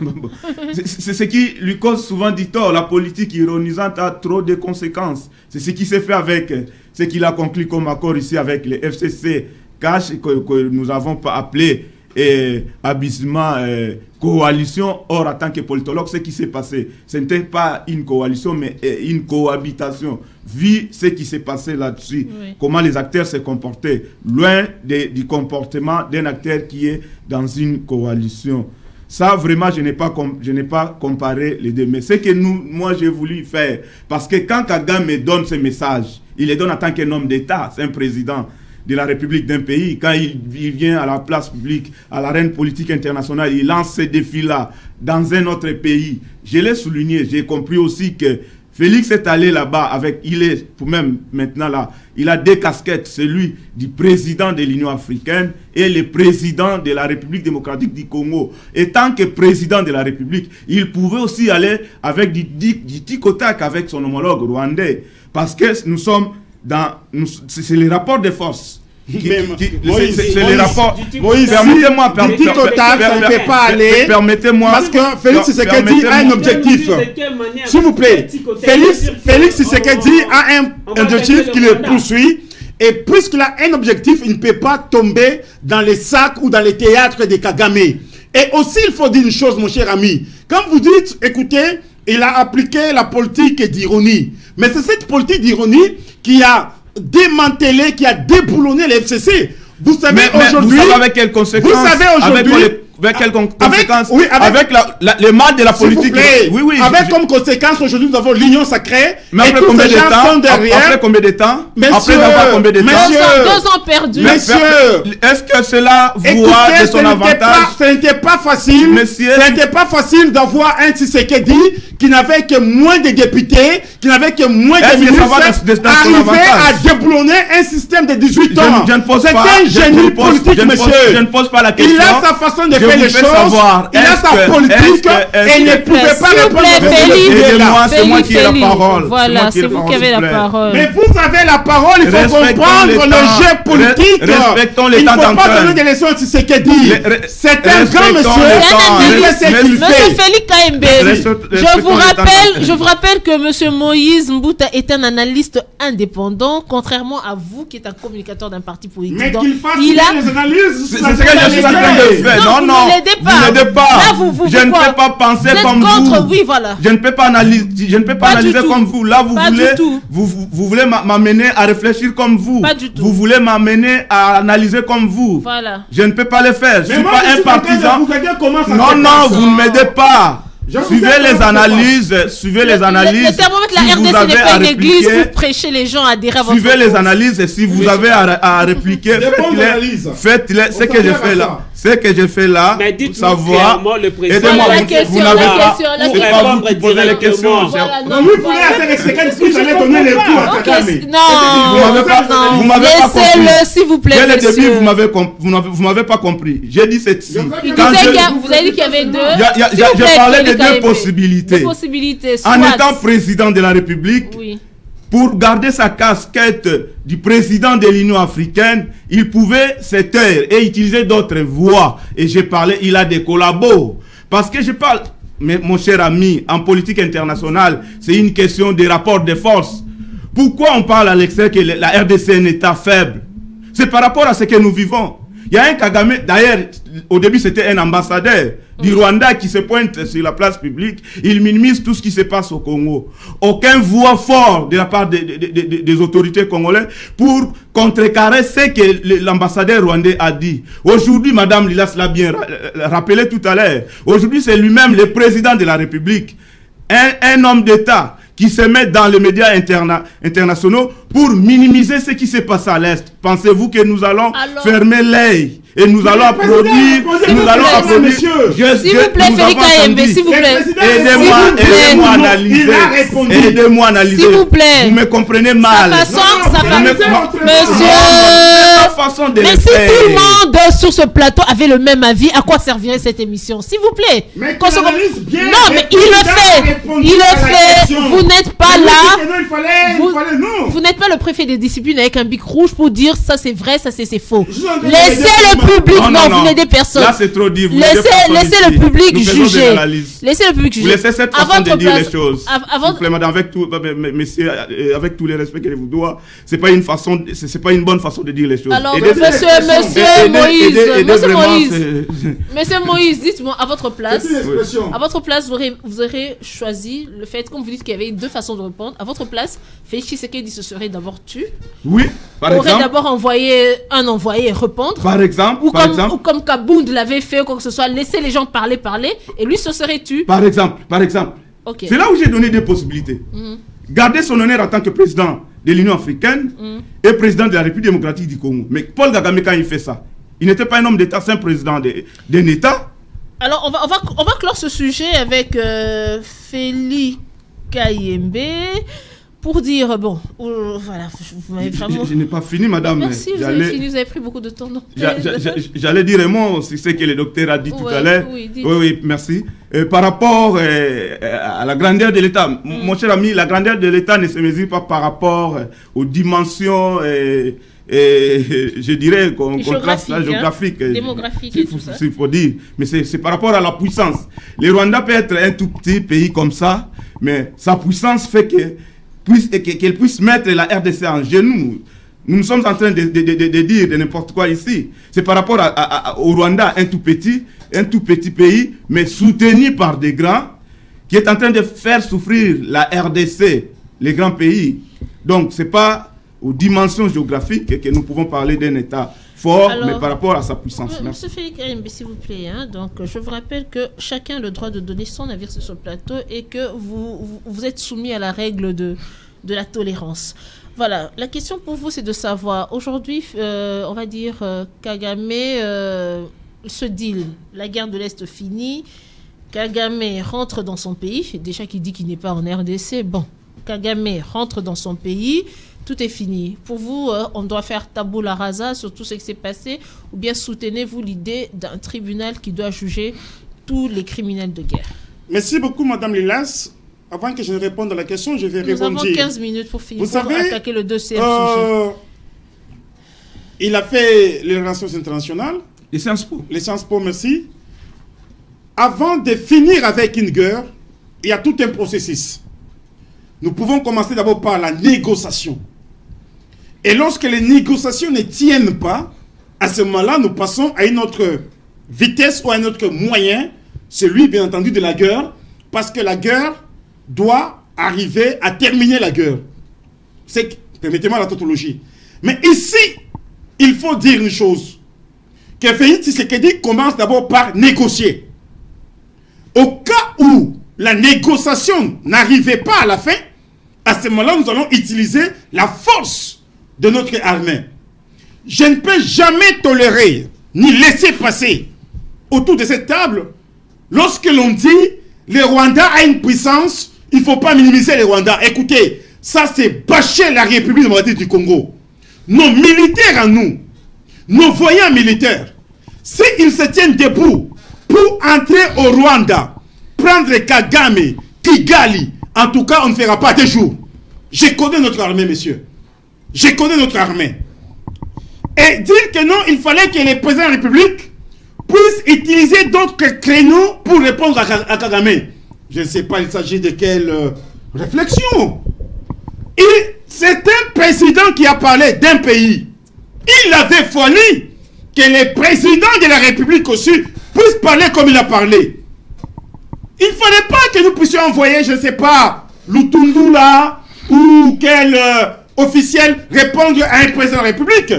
C'est ce qui lui cause souvent du tort. La politique ironisante a trop de conséquences. C'est ce qui s'est fait avec ce qu'il a conclu comme accord ici avec les FCC cash que nous avons appelé abyssement coalition. Or, en tant que politologue, ce qui s'est passé, ce n'était pas une coalition, mais une cohabitation. Vu ce qui s'est passé là-dessus, comment les acteurs se comportaient, loin du comportement d'un acteur qui est dans une coalition. Ça, vraiment, je n'ai pas comparé les deux. Mais ce que moi, j'ai voulu faire, parce que quand Kagame me donne ce message, il les donne en tant qu'un homme d'État, c'est un président de la République d'un pays. Quand il vient à la place publique, à l'arène politique internationale, il lance ces défis-là dans un autre pays. Je l'ai souligné, j'ai compris aussi que Félix est allé là-bas maintenant là, il a deux casquettes, celui du président de l'Union africaine et le président de la République démocratique du Congo. Et tant que président de la République, il pouvait aussi aller avec du tic au tac avec son homologue rwandais. Parce que nous sommes c'est les rapports de force. C'est les rapports. Permettez-moi, permettez-moi. Parce que Félix Tshisekedi a un objectif. S'il vous plaît, Félix Tshisekedi a un objectif qui le poursuit. Et puisqu'il a un objectif, il ne peut pas tomber dans les sacs ou dans les théâtres de Kagame. Et aussi, il faut dire une chose, mon cher ami. Quand vous dites, écoutez, il a appliqué la politique d'ironie. Mais c'est cette politique d'ironie qui a démantelé, qui a déboulonné les FCC. Vous savez aujourd'hui... Vous savez avec quelles conséquences? Vous savez aujourd'hui... Avec quelles conséquences? Avec le mal de la politique. Oui, avec comme conséquence, aujourd'hui, nous avons l'union sacrée. Mais après combien de temps? Après combien de temps? Après combien de temps? 2 ans perdus. Messieurs, est-ce que cela vous a de son avantage? Ce n'était pas facile. Ce n'était pas facile d'avoir un Tshisekedi qui n'avait que moins de députés, qui n'avait que moins de ministres, arriver à déboulonner un système de 18 ans. C'est un génie politique, monsieur. Je ne pose pas la question. Il a sa façon de faire les choses, il a sa politique et il ne pouvait pas répondre. C'est moi qui ai la parole. Voilà, c'est vous qui avez la parole. Mais vous avez la parole, il faut comprendre le jeu politique. Respectons les temps d'antenne. Il ne faut pas donner des leçons à Tshisekedi. C'est un grand monsieur. Monsieur Félix Kaembe, je vous vous rappelle que M. Moïse Mbouta est un analyste indépendant, contrairement à vous qui êtes un communicateur d'un parti politique. Mais qu'il fasse les analyses. C'est ce que je suis en train de faire. Non, vous ne l'aidez pas. Là, je ne peux pas penser comme vous. Oui, voilà. Je ne peux pas analyser comme vous. Là, vous voulez m'amener à réfléchir comme vous. Pas du tout. Vous voulez m'amener à analyser comme vous. Voilà. Je ne peux pas le faire. Je ne suis pas un partisan. Non, vous ne m'aidez pas. Suivez les analyses. Le thermomètre, la RDC n'est pas une église pour prêcher les gens à adhérer à votre Suivez les analyses et si vous avez à répliquer, faites-les. Ce que je fais là. Ce que je fais là, pour savoir. Aidez-moi, vous n'avez pas. C'est pas vous qui posez les questions. Non, vous voulez est-ce que vous allez donner les coups à Kagame? Non, vous m'avez pas compris. Laissez-le, s'il vous plaît. Dès le début, vous m'avez pas compris. J'ai dit ceci. Vous avez dit qu'il y avait deux. Je parlais de deux possibilités. En étant président de la République, pour garder sa casquette du président de l'Union africaine, il pouvait se taire et utiliser d'autres voies. Et j'ai parlé, il a des collabos. Parce que je parle, mais mon cher ami, en politique internationale, c'est une question des rapports de force. Pourquoi on parle à l'extérieur que la RDC est un État faible? C'est par rapport à ce que nous vivons. Il y a un Kagame, d'ailleurs, au début c'était un ambassadeur du Rwanda qui se pointe sur la place publique. Il minimise tout ce qui se passe au Congo. Aucun voix fort de la part des autorités congolaises pour contrecarrer ce que l'ambassadeur rwandais a dit. Aujourd'hui, Madame Lilas l'a bien rappelé tout à l'heure. Aujourd'hui, c'est lui-même le président de la République. Un homme d'État qui se met dans les médias internationaux pour minimiser ce qui se passe à l'Est. Pensez-vous que nous allons fermer l'œil et nous allons applaudir, S'il vous plaît, Félix Kayembe, s'il vous plaît. Aidez-moi à analyser. Aidez-moi à analyser. S'il vous plaît. Vous me comprenez mal. Monsieur. Mais si tout le monde sur ce plateau avait le même avis, à quoi servirait cette émission? S'il vous plaît. Non, mais il le fait. Il le fait. Vous n'êtes pas là. Vous n'êtes pas le préfet des disciplines avec un bic rouge pour dire ça c'est vrai, ça c'est faux. Laissez le public. Non, vous n'aidez personne. Là c'est trop dit. Laissez le public juger. Laissez le public juger. Vous laissez cette façon de dire les choses. S'il vous plaît, madame, avec tous les respects que je vous dois, c'est pas une bonne façon de dire les choses. Alors, Monsieur Moïse, dites-moi, à votre place, vous aurez choisi le fait, comme vous dites qu'il y avait deux façons de répondre. À votre place, Félix Tshisekedi se serait d'abord tu. Oui, par exemple. Aurait d'abord envoyé un envoyé répondre. Par exemple. Ou comme Kabound l'avait fait, ou quoi que ce soit, laisser les gens parler, et lui se serait tu. Par exemple. Okay. C'est là où j'ai donné des possibilités. Garder son honneur en tant que président de l'Union africaine et président de la République démocratique du Congo. Mais Paul Kagame, quand il fait ça, il n'était pas un homme d'État, c'est un président d'un État. Alors, on va clore ce sujet avec Félix Kayembe pour dire, bon, voilà, vous m'avez vraiment... Je n'ai pas fini, madame. Merci, vous avez fini, vous avez pris beaucoup de temps. J'allais dire un mot, c'est ce que le docteur a dit tout à l'heure. Oui, merci. Par rapport à la grandeur de l'État, mon cher ami, la grandeur de l'État ne se mesure pas par rapport aux dimensions... je dirais qu'on contraste la géographique, démographique et tout ça. Il faut dire, mais c'est par rapport à la puissance. Le Rwanda peut être un tout petit pays comme ça, mais sa puissance fait qu'elle puisse mettre la RDC en genoux. Nous sommes en train de dire de n'importe quoi ici. C'est par rapport au Rwanda, un tout petit pays, mais soutenu par des grands, qui est en train de faire souffrir la RDC, les grands pays. Donc, c'est pas aux dimensions géographiques que nous pouvons parler d'un État fort, mais par rapport à sa puissance. Monsieur Félix Kayembe, s'il vous plaît, donc je vous rappelle que chacun a le droit de donner son avis sur ce plateau et que vous êtes soumis à la règle de la tolérance. Voilà, la question pour vous, c'est de savoir, aujourd'hui, on va dire, Kagame, ce deal, la guerre de l'Est finie, Kagame rentre dans son pays, déjà qu'il dit qu'il n'est pas en RDC, bon, Kagame rentre dans son pays, tout est fini. Pour vous, on doit faire tabula rasa sur tout ce qui s'est passé, ou bien soutenez-vous l'idée d'un tribunal qui doit juger tous les criminels de guerre? Merci beaucoup, Madame Lilas. Avant que je ne réponde à la question, je vais répondre. Nous avons 15 minutes pour finir. Vous savez, attaquer le dossier. Il a fait les relations internationales. Les Sciences Po. Les Sciences Po, merci. Avant de finir avec une guerre, il y a tout un processus. Nous pouvons commencer d'abord par la négociation. Et lorsque les négociations ne tiennent pas, à ce moment-là, nous passons à une autre vitesse ou à un autre moyen, celui, bien entendu, de la guerre, parce que la guerre doit arriver à terminer la guerre. C'est, permettez-moi la tautologie. Mais ici, il faut dire une chose, que Félix Tshisekedi commence d'abord par négocier. Au cas où la négociation n'arrivait pas à la fin, à ce moment-là, nous allons utiliser la force de notre armée. Je ne peux jamais tolérer ni laisser passer autour de cette table lorsque l'on dit le Rwanda a une puissance, il ne faut pas minimiser le Rwanda. Écoutez, ça c'est bâcher la République démocratique du Congo. Nos militaires à nous, nos voyants militaires, s'ils se tiennent debout pour entrer au Rwanda, prendre Kagame, Kigali, en tout cas on ne fera pas 2 jours. Je connais notre armée, messieurs. Je connais notre armée. Et dire que non, il fallait que les présidents de la République puissent utiliser d'autres créneaux pour répondre à Kagame. Je ne sais pas, il s'agit de quelle réflexion. C'est un président qui a parlé d'un pays. Il avait fallu que les présidents de la République aussi puissent parler comme il a parlé. Il ne fallait pas que nous puissions envoyer, je ne sais pas, Lutundu là, ou quel officiel répondre à un président de la République.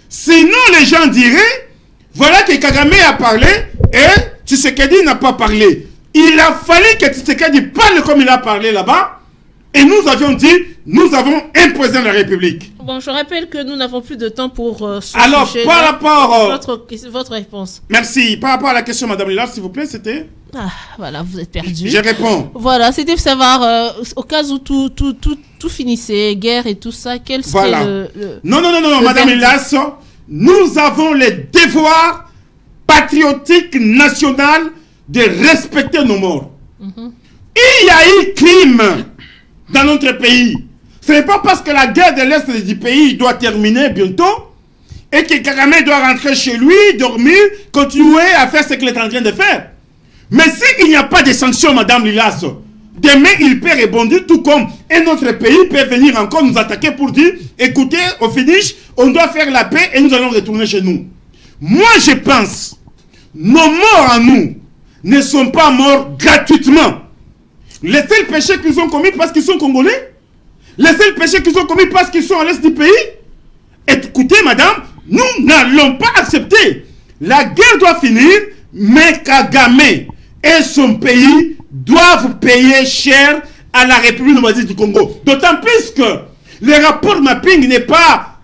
Sinon, les gens diraient, voilà que Kagame a parlé et Tshisekedi n'a pas parlé. Il a fallu que Tshisekedi parle comme il a parlé là-bas. Et nous avions dit, nous avons un président de la République. Bon, je rappelle que nous n'avons plus de temps pour ce alors, sujet. Par rapport... Votre réponse. Merci. Par rapport à la question, Madame Lila, s'il vous plaît, c'était... Ah, voilà, vous êtes perdu. Je réponds. Voilà, c'était pour savoir, au cas où tout finissait, guerre et tout ça, quel serait voilà. Non, le Madame Lilas, nous avons le devoir patriotique national de respecter nos morts. Il y a eu crime dans notre pays. Ce n'est pas parce que la guerre de l'Est du pays doit terminer bientôt et que Kagame doit rentrer chez lui, dormir, continuer à faire ce qu'il est en train de faire. Mais s'il n'y a pas de sanctions, Madame Lilas, demain il peut rebondir tout comme un autre pays peut venir encore nous attaquer pour dire, écoutez, au finish, on doit faire la paix et nous allons retourner chez nous. Moi je pense, nos morts à nous ne sont pas morts gratuitement. Les seuls péchés qu'ils ont commis parce qu'ils sont congolais, les seuls péchés qu'ils ont commis parce qu'ils sont à l'est du pays. Écoutez, madame, nous n'allons pas accepter. La guerre doit finir, mais Kagame et son pays doivent payer cher à la République démocratique du Congo. D'autant plus que le rapport mapping n'est pas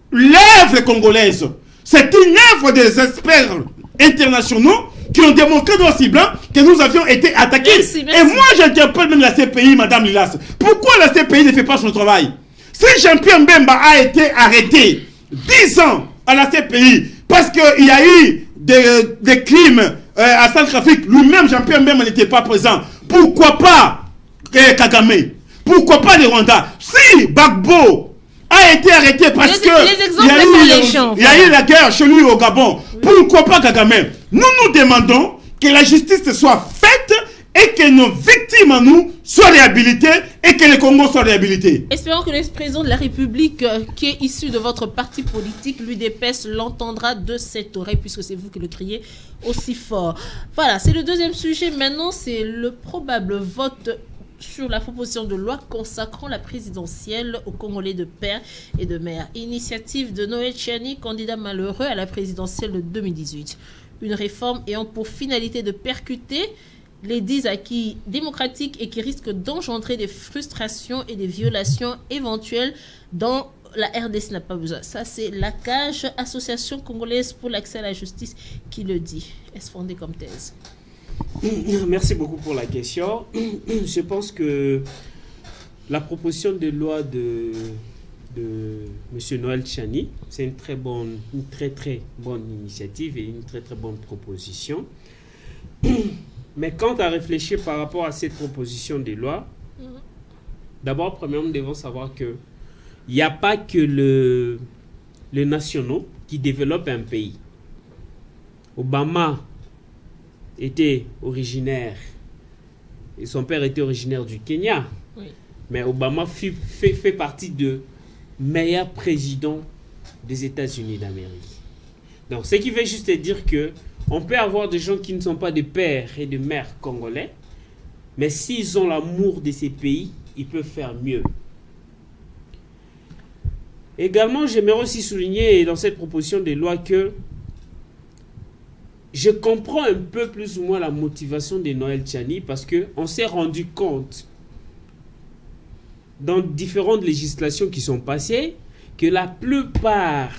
l'œuvre congolaise. C'est une œuvre des experts internationaux qui ont démontré noir ci blanc que nous avions été attaqués. Merci. Et moi, j'interpelle même la CPI, Madame Lilas. Pourquoi la CPI ne fait pas son travail? Si Jean-Pierre Mbemba a été arrêté 10 ans à la CPI parce qu'il y a eu des crimes à Centrafrique, lui-même, Jean-Pierre Mbemba n'était pas présent. Pourquoi pas Kagame? Pourquoi pas les Rwandais? Si Gbagbo a été arrêté parce que il y a eu la guerre chez lui au Gabon, pourquoi pas Kagame? Nous demandons que la justice soit faite et que nos victimes à nous soient réhabilitées et que le Congo soit réhabilité. Espérons que le président de la République, qui est issu de votre parti politique, l'UDPS, l'entendra de cette oreille, puisque c'est vous qui le criez aussi fort. Voilà, c'est le deuxième sujet. Maintenant, c'est le probable vote sur la proposition de loi consacrant la présidentielle aux Congolais de père et de mère. Initiative de Noël Tchiani, candidat malheureux à la présidentielle de 2018. Une réforme ayant pour finalité de percuter les 10 acquis démocratiques et qui risque d'engendrer des frustrations et des violations éventuelles dont la RDC n'a pas besoin. Ça, c'est la CAGE, Association congolaise pour l'accès à la justice, qui le dit. Est-ce fondé comme thèse? Merci beaucoup pour la question. Je pense que la proposition de loi de M. Noël Tchiani, c'est une très bonne initiative et une très bonne proposition. Mais quand à réfléchir par rapport à cette proposition de loi, d'abord, premièrement, nous devons savoir que il n'y a pas que les nationaux qui développent un pays. Obama était originaire Et son père était originaire du Kenya. Oui. Mais Obama fait partie de meilleurs présidents des États-Unis d'Amérique. Donc, ce qui veut juste dire que on peut avoir des gens qui ne sont pas des pères et des mères congolais, mais s'ils ont l'amour de ces pays, ils peuvent faire mieux. Également, j'aimerais aussi souligner dans cette proposition de loi que je comprends un peu plus ou moins la motivation de Noël Tchani parce qu'on s'est rendu compte dans différentes législations qui sont passées que la plupart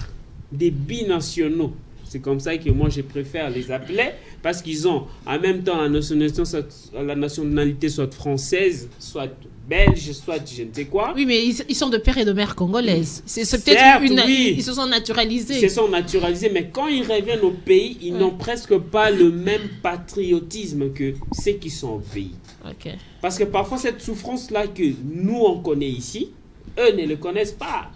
des binationaux, c'est comme ça que moi je préfère les appeler, parce qu'ils ont en même temps la nationalité soit française, soit belge, soit je ne sais quoi. Oui, mais ils sont de père et de mère congolaises. C'est peut-être Ils se sont naturalisés. Ils se sont naturalisés, mais quand ils reviennent au pays, ils n'ont presque pas le même patriotisme que ceux qui sont au pays. Okay. Parce que parfois, cette souffrance-là que nous, on connaît ici, eux ne le connaissent pas.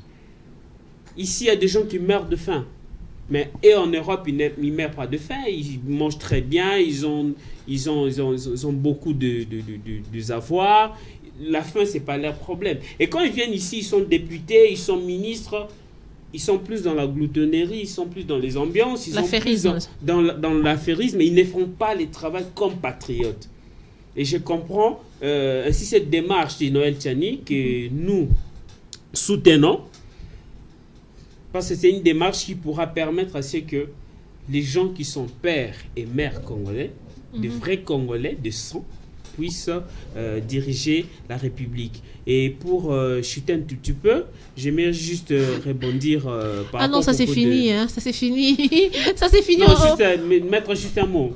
Ici, il y a des gens qui meurent de faim. Mais eux, en Europe, ils ne meurent pas de faim. Ils mangent très bien. Ils ont beaucoup de avoirs. La faim, ce n'est pas leur problème. Et quand ils viennent ici, ils sont députés, ils sont ministres. Ils sont plus dans la gloutonnerie, ils sont plus dans les ambiances. Ils sont plus dans l'affairisme. Ils ne font pas le travail comme patriotes. Et je comprends ainsi cette démarche de Noël Tchani que nous soutenons. Parce que c'est une démarche qui pourra permettre à ce que les gens qui sont pères et mères congolais, de vrais Congolais de sang, puissent diriger la République. Et pour chuter un tout petit peu, j'aimerais juste rebondir par rapport ça c'est fini, hein, ça c'est fini. Ça c'est fini. Non, mettre juste un mot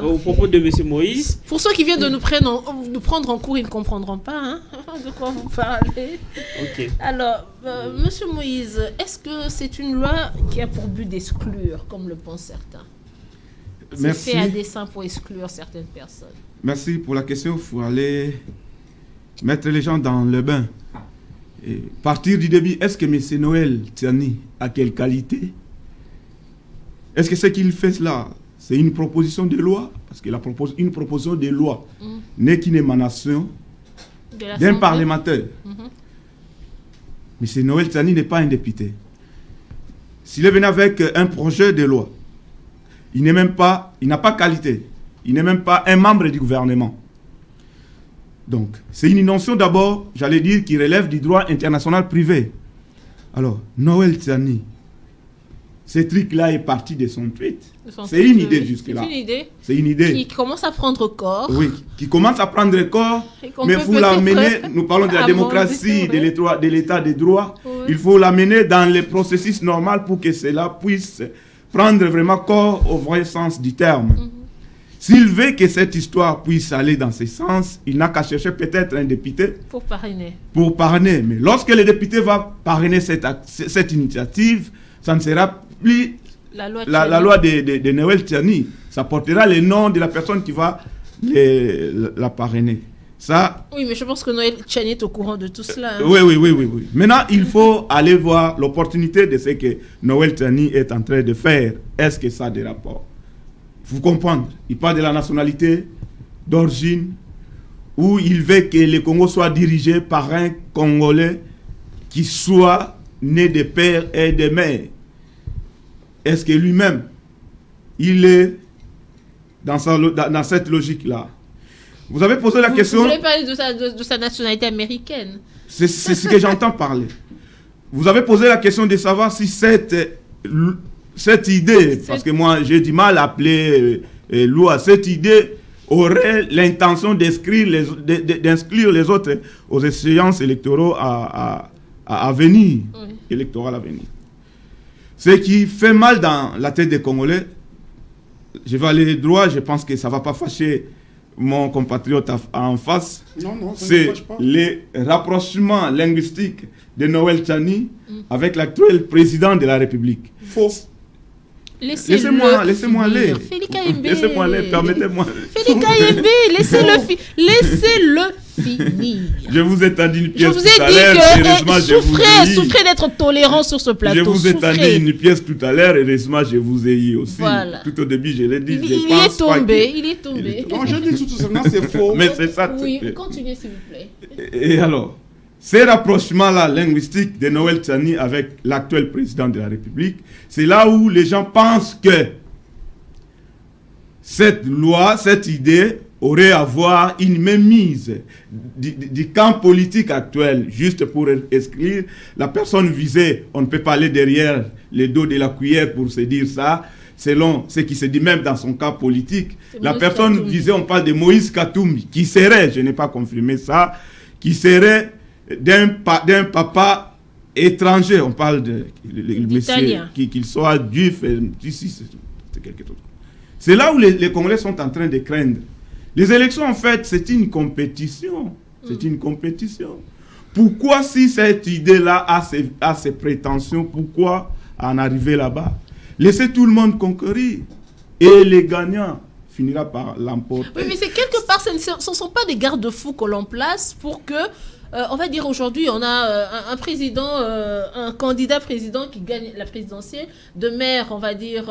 au propos de M. Moïse. Pour ceux qui viennent de nous prendre en cours, ils ne comprendront pas hein, de quoi vous parlez. Ok. Alors, M. Moïse, est-ce que c'est une loi qui a pour but d'exclure, comme le pensent certains? C'est fait à dessein pour exclure certaines personnes. Merci pour la question. Il faut aller mettre les gens dans le bain. Et partir du début, est-ce que M. Noël Tchani a quelle qualité? Est-ce que ce qu'il fait là, c'est une proposition de loi? Parce qu'il propose une proposition de loi n'est qu'une émanation d'un parlementaire. M. Noël Tchani n'est pas un député. S'il est venu avec un projet de loi, il n'a pas qualité. Il n'est même pas un membre du gouvernement. Donc, c'est une notion d'abord, j'allais dire, qui relève du droit international privé. Alors, Noël Tchani, ce truc-là est parti de son tweet. C'est une idée jusque-là. C'est une idée. C'est une idée. Qui commence à prendre corps. Oui, qui commence à prendre corps. Mais il faut l'amener, nous parlons de la démocratie, de l'état de droit. Oui. Il faut l'amener dans le processus normal pour que cela puisse prendre vraiment corps au vrai sens du terme. S'il veut que cette histoire puisse aller dans ce sens, il n'a qu'à chercher peut-être un député pour parrainer. Mais lorsque le député va parrainer cette initiative, ça ne sera plus la loi de Noël Tchani. Ça portera le nom de la personne qui va la parrainer. Ça, oui, mais je pense que Noël Tchani est au courant de tout cela. Hein. Oui. Maintenant, il faut aller voir l'opportunité de ce que Noël Tchani est en train de faire. Est-ce que ça a des rapports? Vous comprenez, il parle de la nationalité d'origine, où il veut que le Congo soit dirigé par un Congolais qui soit né de père et de mère. Est-ce que lui-même, il est dans cette logique-là? Vous avez posé la question... Vous voulez parler de sa nationalité américaine? C'est ce que j'entends parler. Vous avez posé la question de savoir si cette idée, parce que moi j'ai du mal à appeler loi, cette idée aurait l'intention d'inscrire les autres aux échéances électorales à venir. Ce qui fait mal dans la tête des Congolais, je vais aller droit, je pense que ça ne va pas fâcher mon compatriote en face, c'est le rapprochement linguistique de Noël Tchani avec l'actuel président de la République. Faux. Laissez-moi aller. Félix Kayembe. Laissez-moi aller, permettez-moi. Félix Kayembe, laissez-le finir. Je vous ai tendu une Je pièce vous ai tout à dit l'heure. Heureusement, que je vous ai eu. souffrez d'être tolérant sur ce plateau. Je vous ai tendu souffrez. une pièce tout à l'heure. Heureusement, je vous ai eu aussi. Voilà. Tout au début, je l'ai dit. Il je est pense pas tombé, que- il est tombé. Non, je dis tout simplement c'est faux. Mais c'est ça. Oui, continuez s'il vous plaît. Et alors, ces rapprochements-là linguistiques de Noël Tchani avec l'actuel président de la République, c'est là où les gens pensent que cette loi, cette idée aurait à avoir une mainmise du camp politique actuel, juste pour exclure la personne visée. On ne peut pas aller derrière le dos de la cuillère pour se dire ça, selon ce qui se dit même dans son cas politique. La Moïse personne Katumbi. visée, on parle de Moïse Katumbi, qui serait, je n'ai pas confirmé ça, qui serait d'un papa étranger. On parle de le monsieur, qu'il soit juif, ici, c'est quelque chose. C'est là où les Congolais sont en train de craindre. Les élections, en fait, c'est une compétition. C'est une compétition. Pourquoi, si cette idée-là a ses prétentions, pourquoi en arriver là-bas? Laissez tout le monde concourir. Et les gagnants finira par l'emporter. Oui, mais c'est quelque part, ce ne sont pas des garde-fous que l'on place pour que, on va dire aujourd'hui, on a un président, un candidat président qui gagne la présidentielle, de mère, on va dire,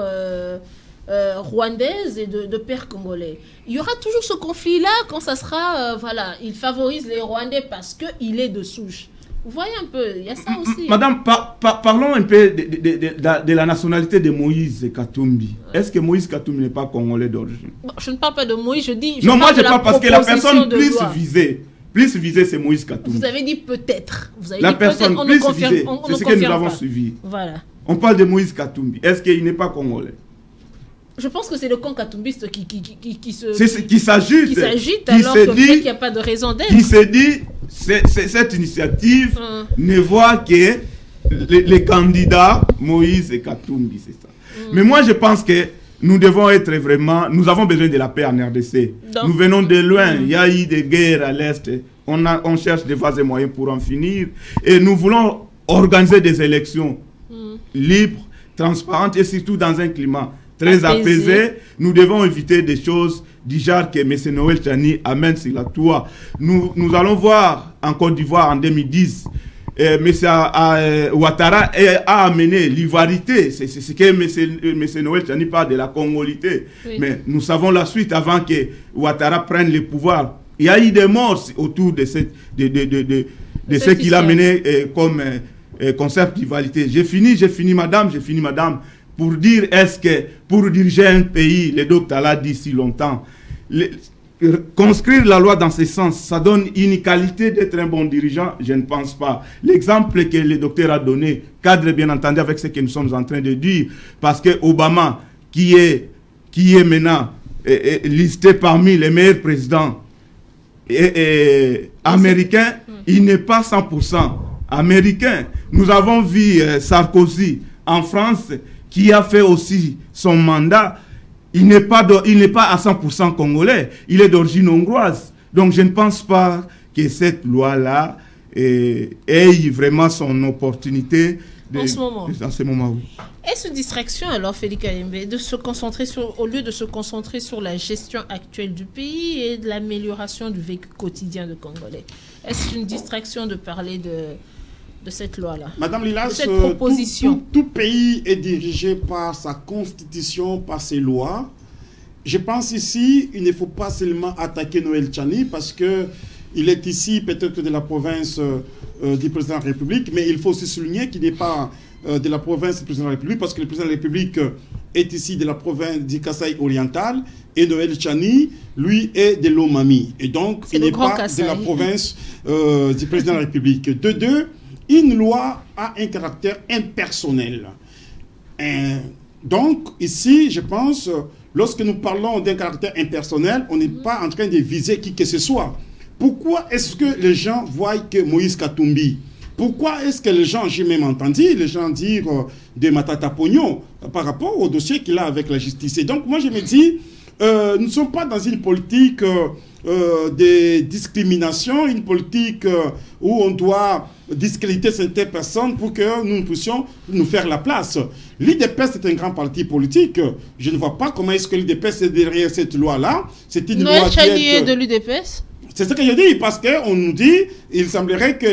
rwandaise et de père congolais. Il y aura toujours ce conflit-là quand ça sera, voilà, il favorise les Rwandais parce qu'il est de souche. Vous voyez un peu, il y a ça aussi. Madame, parlons un peu de la nationalité de Moïse Katumbi. Ouais. Est-ce que Moïse Katumbi n'est pas congolais d'origine? Bon, je ne parle pas de Moïse, je dis... Non, moi je parle parce que la personne plus visée, c'est Moïse Katumbi. Vous avez dit peut-être. Vous avez la dit personne peut-être, plus visée, c'est ce que nous avons suivi. Voilà. On parle de Moïse Katumbi. Est-ce qu'il n'est pas congolais? Je pense que c'est le camp katumbiste qui s'agite, alors qu'il n'y a pas de raison d'être. Qui se dit, cette initiative ne voit que les candidats Moïse et Katumbi, c'est ça. Mais moi, je pense que nous devons être vraiment... Nous avons besoin de la paix en RDC. Donc, nous venons de loin. Il y a eu des guerres à l'Est. On cherche des voies et moyens pour en finir. Et nous voulons organiser des élections libres, transparentes et surtout dans un climat très apaisé. Nous devons éviter des choses du genre que M. Noël Tchani amène sur la toit. Nous allons voir en Côte d'Ivoire en 2010, M. Ouattara a amené l'ivoirité. C'est ce que M. Noël Tchani parle de la congolité. Oui. Mais nous savons la suite avant que Ouattara prenne le pouvoir. Il y a eu des morts autour de ce qu'il a mené comme concept d'ivalité. J'ai fini madame. Pour dire, est-ce que pour diriger un pays, le docteur l'a dit si longtemps, conscrire la loi dans ce sens, ça donne une qualité d'être un bon dirigeant? Je ne pense pas. L'exemple que le docteur a donné cadre bien entendu avec ce que nous sommes en train de dire, parce que Obama, qui est maintenant listé parmi les meilleurs présidents américains, il n'est pas 100% américain. Nous avons vu Sarkozy en France, qui a fait aussi son mandat. Il n'est pas à 100% congolais, il est d'origine hongroise. Donc je ne pense pas que cette loi-là ait vraiment son opportunité en ce moment. En ce moment, oui. Est-ce une distraction alors, Félix Kayembe, de se concentrer au lieu de se concentrer sur la gestion actuelle du pays et de l'amélioration du vécu quotidien de Congolais? Est-ce une distraction de parler de cette loi-là? Madame Lilas, cette proposition. Tout pays est dirigé par sa constitution, par ses lois. Je pense ici, il ne faut pas seulement attaquer Noël Tchani parce qu'il est ici peut-être de la province du président de la République, mais il faut aussi souligner qu'il n'est pas de la province du président de la République parce que le président de la République est ici de la province du Kasaï oriental et Noël Tchani, lui, est de l'Omami. Et donc, il n'est pas de la province du président de la République. De deux, une loi a un caractère impersonnel. Donc, ici, je pense, lorsque nous parlons d'un caractère impersonnel, on n'est pas en train de viser qui que ce soit. Pourquoi est-ce que les gens voient que Moïse Katumbi, pourquoi est-ce que les gens, j'ai même entendu les gens dire de Matata Pognon par rapport au dossier qu'il a avec la justice. Et donc, moi, je me dis, nous ne sommes pas dans une politique de discrimination, une politique où on doit discréditer certaines personnes pour que nous puissions nous faire la place. L'IDPS est un grand parti politique. Je ne vois pas comment est-ce que l'IDPS est derrière cette loi-là. C'est une loi qui est de l'UDPS. C'est ce que je dis, parce qu'on nous dit, il semblerait que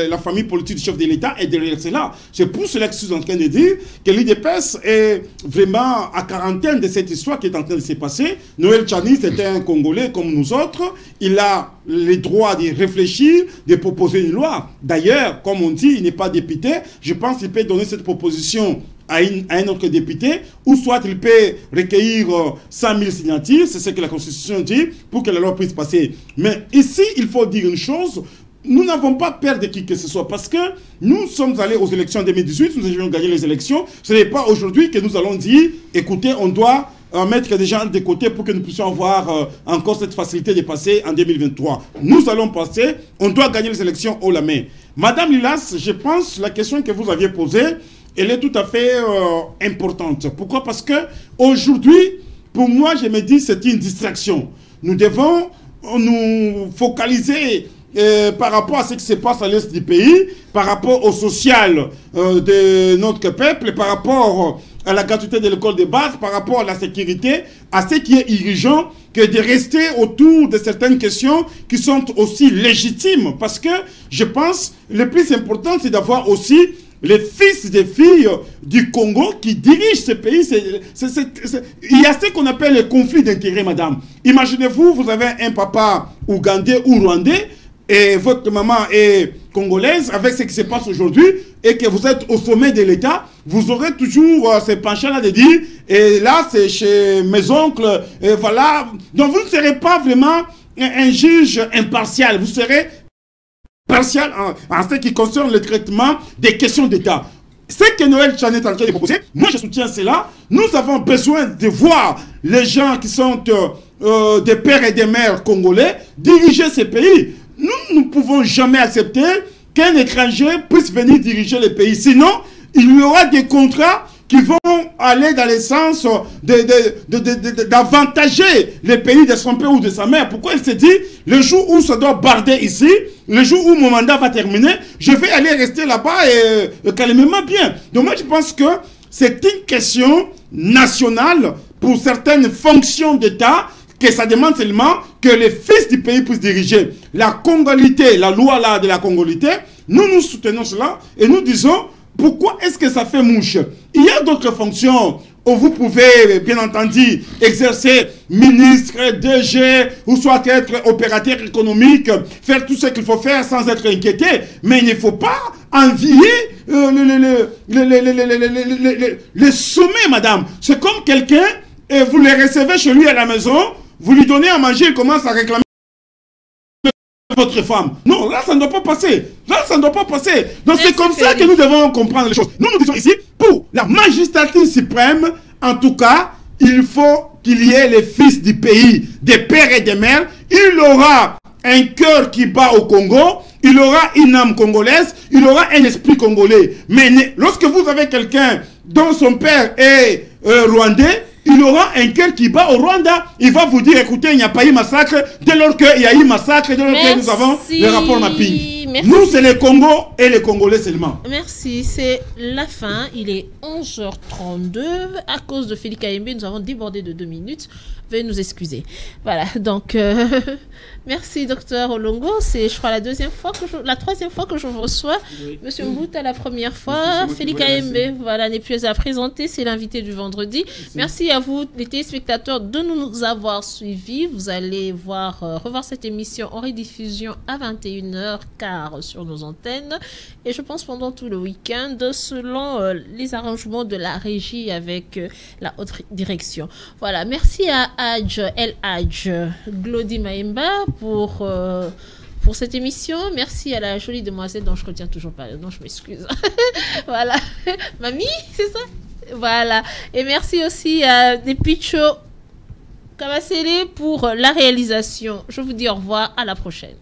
la famille politique du chef de l'État est derrière cela. C'est pour cela que je suis en train de dire que l'IDPS est vraiment à quarantaine de cette histoire qui est en train de se passer. Noël Tchani, c'est un Congolais comme nous autres. Il a le droit de réfléchir, de proposer une loi. D'ailleurs, comme on dit, il n'est pas député. Je pense qu'il peut donner cette proposition à un autre député, ou soit il peut recueillir 100 000 signatures, c'est ce que la Constitution dit, pour que la loi puisse passer. Mais ici, il faut dire une chose, nous n'avons pas peur de qui que ce soit, parce que nous sommes allés aux élections en 2018, nous avions gagné les élections, ce n'est pas aujourd'hui que nous allons dire, écoutez, on doit mettre des gens de côté pour que nous puissions avoir encore cette facilité de passer en 2023. Nous allons passer, on doit gagner les élections haut la main. Madame Lilas, je pense la question que vous aviez posée, elle est tout à fait importante. Pourquoi? Parce que aujourd'hui, pour moi, je me dis c'est une distraction. Nous devons nous focaliser par rapport à ce qui se passe à l'est du pays, par rapport au social de notre peuple, par rapport à la gratuité de l'école de base, par rapport à la sécurité, à ce qui est urgent, que de rester autour de certaines questions qui sont aussi légitimes. Parce que je pense le plus important, c'est d'avoir aussi les fils et filles du Congo qui dirigent ce pays. Il y a ce qu'on appelle le conflit d'intérêts, madame. Imaginez-vous, vous avez un papa ougandais ou rwandais, et votre maman est congolaise, avec ce qui se passe aujourd'hui, et que vous êtes au sommet de l'État, vous aurez toujours ce penchant-là de dire, et là c'est chez mes oncles, et voilà. Donc vous ne serez pas vraiment un juge impartial, vous serez partial en ce qui concerne le traitement des questions d'État. Ce que Noël Tchani est en train de proposer, moi je soutiens cela. Nous avons besoin de voir les gens qui sont des pères et des mères congolais diriger ces pays. Nous ne pouvons jamais accepter qu'un étranger puisse venir diriger le pays. Sinon, il y aura des contrats qui vont aller dans le sens d'avantager les pays de son père ou de sa mère. Pourquoi il se dit, le jour où ça doit barder ici, le jour où mon mandat va terminer, je vais aller rester là-bas et calmement bien. Donc moi je pense que c'est une question nationale pour certaines fonctions d'État, que ça demande seulement que les fils du pays puissent diriger. La congolité, la loi là de la congolité, nous soutenons cela et nous disons, pourquoi est-ce que ça fait mouche? Il y a d'autres fonctions où vous pouvez, bien entendu, exercer ministre, DG, ou soit être opérateur économique, faire tout ce qu'il faut faire sans être inquiété. Mais il ne faut pas envier le sommet, madame. C'est comme quelqu'un, et vous le recevez chez lui à la maison, vous lui donnez à manger, il commence à réclamer votre femme. Non, là, ça ne doit pas passer. Là, ça ne doit pas passer. Donc, c'est comme ça que nous devons comprendre les choses. Nous disons ici, pour la magistrature suprême, en tout cas, il faut qu'il y ait les fils du pays, des pères et des mères. Il aura un cœur qui bat au Congo, il aura une âme congolaise, il aura un esprit congolais. Mais lorsque vous avez quelqu'un dont son père est rwandais, il aura un cœur qui bat au Rwanda. Il va vous dire, écoutez, il n'y a pas eu massacre. Dès lors qu'il y a eu massacre, dès lors que nous avons le rapport mapping. Merci. Nous, c'est les Congo et les Congolais seulement. Merci, c'est la fin. Il est 11h32. À cause de Félix Kayembe, nous avons débordé de 2 minutes. Veuillez nous excuser. Voilà, donc, merci, docteur Olongo. C'est, je crois, la troisième fois que je vous reçois. Oui. Monsieur Mbouta, la première fois. Félix Kayembe, voilà, n'est plus à présenter. C'est l'invité du vendredi. Merci à vous, les téléspectateurs, de nous avoir suivis. Vous allez revoir cette émission en rediffusion à 21h15 sur nos antennes. Et je pense pendant tout le week-end, selon les arrangements de la régie avec la haute direction. Voilà, merci à El Hadj Glody Maemba pour cette émission. Merci à la jolie demoiselle dont je ne retiens toujours pas le nom, je m'excuse. Voilà, Mamie, c'est ça? Voilà, et merci aussi à Depicho Kabasele pour la réalisation. Je vous dis au revoir, à la prochaine.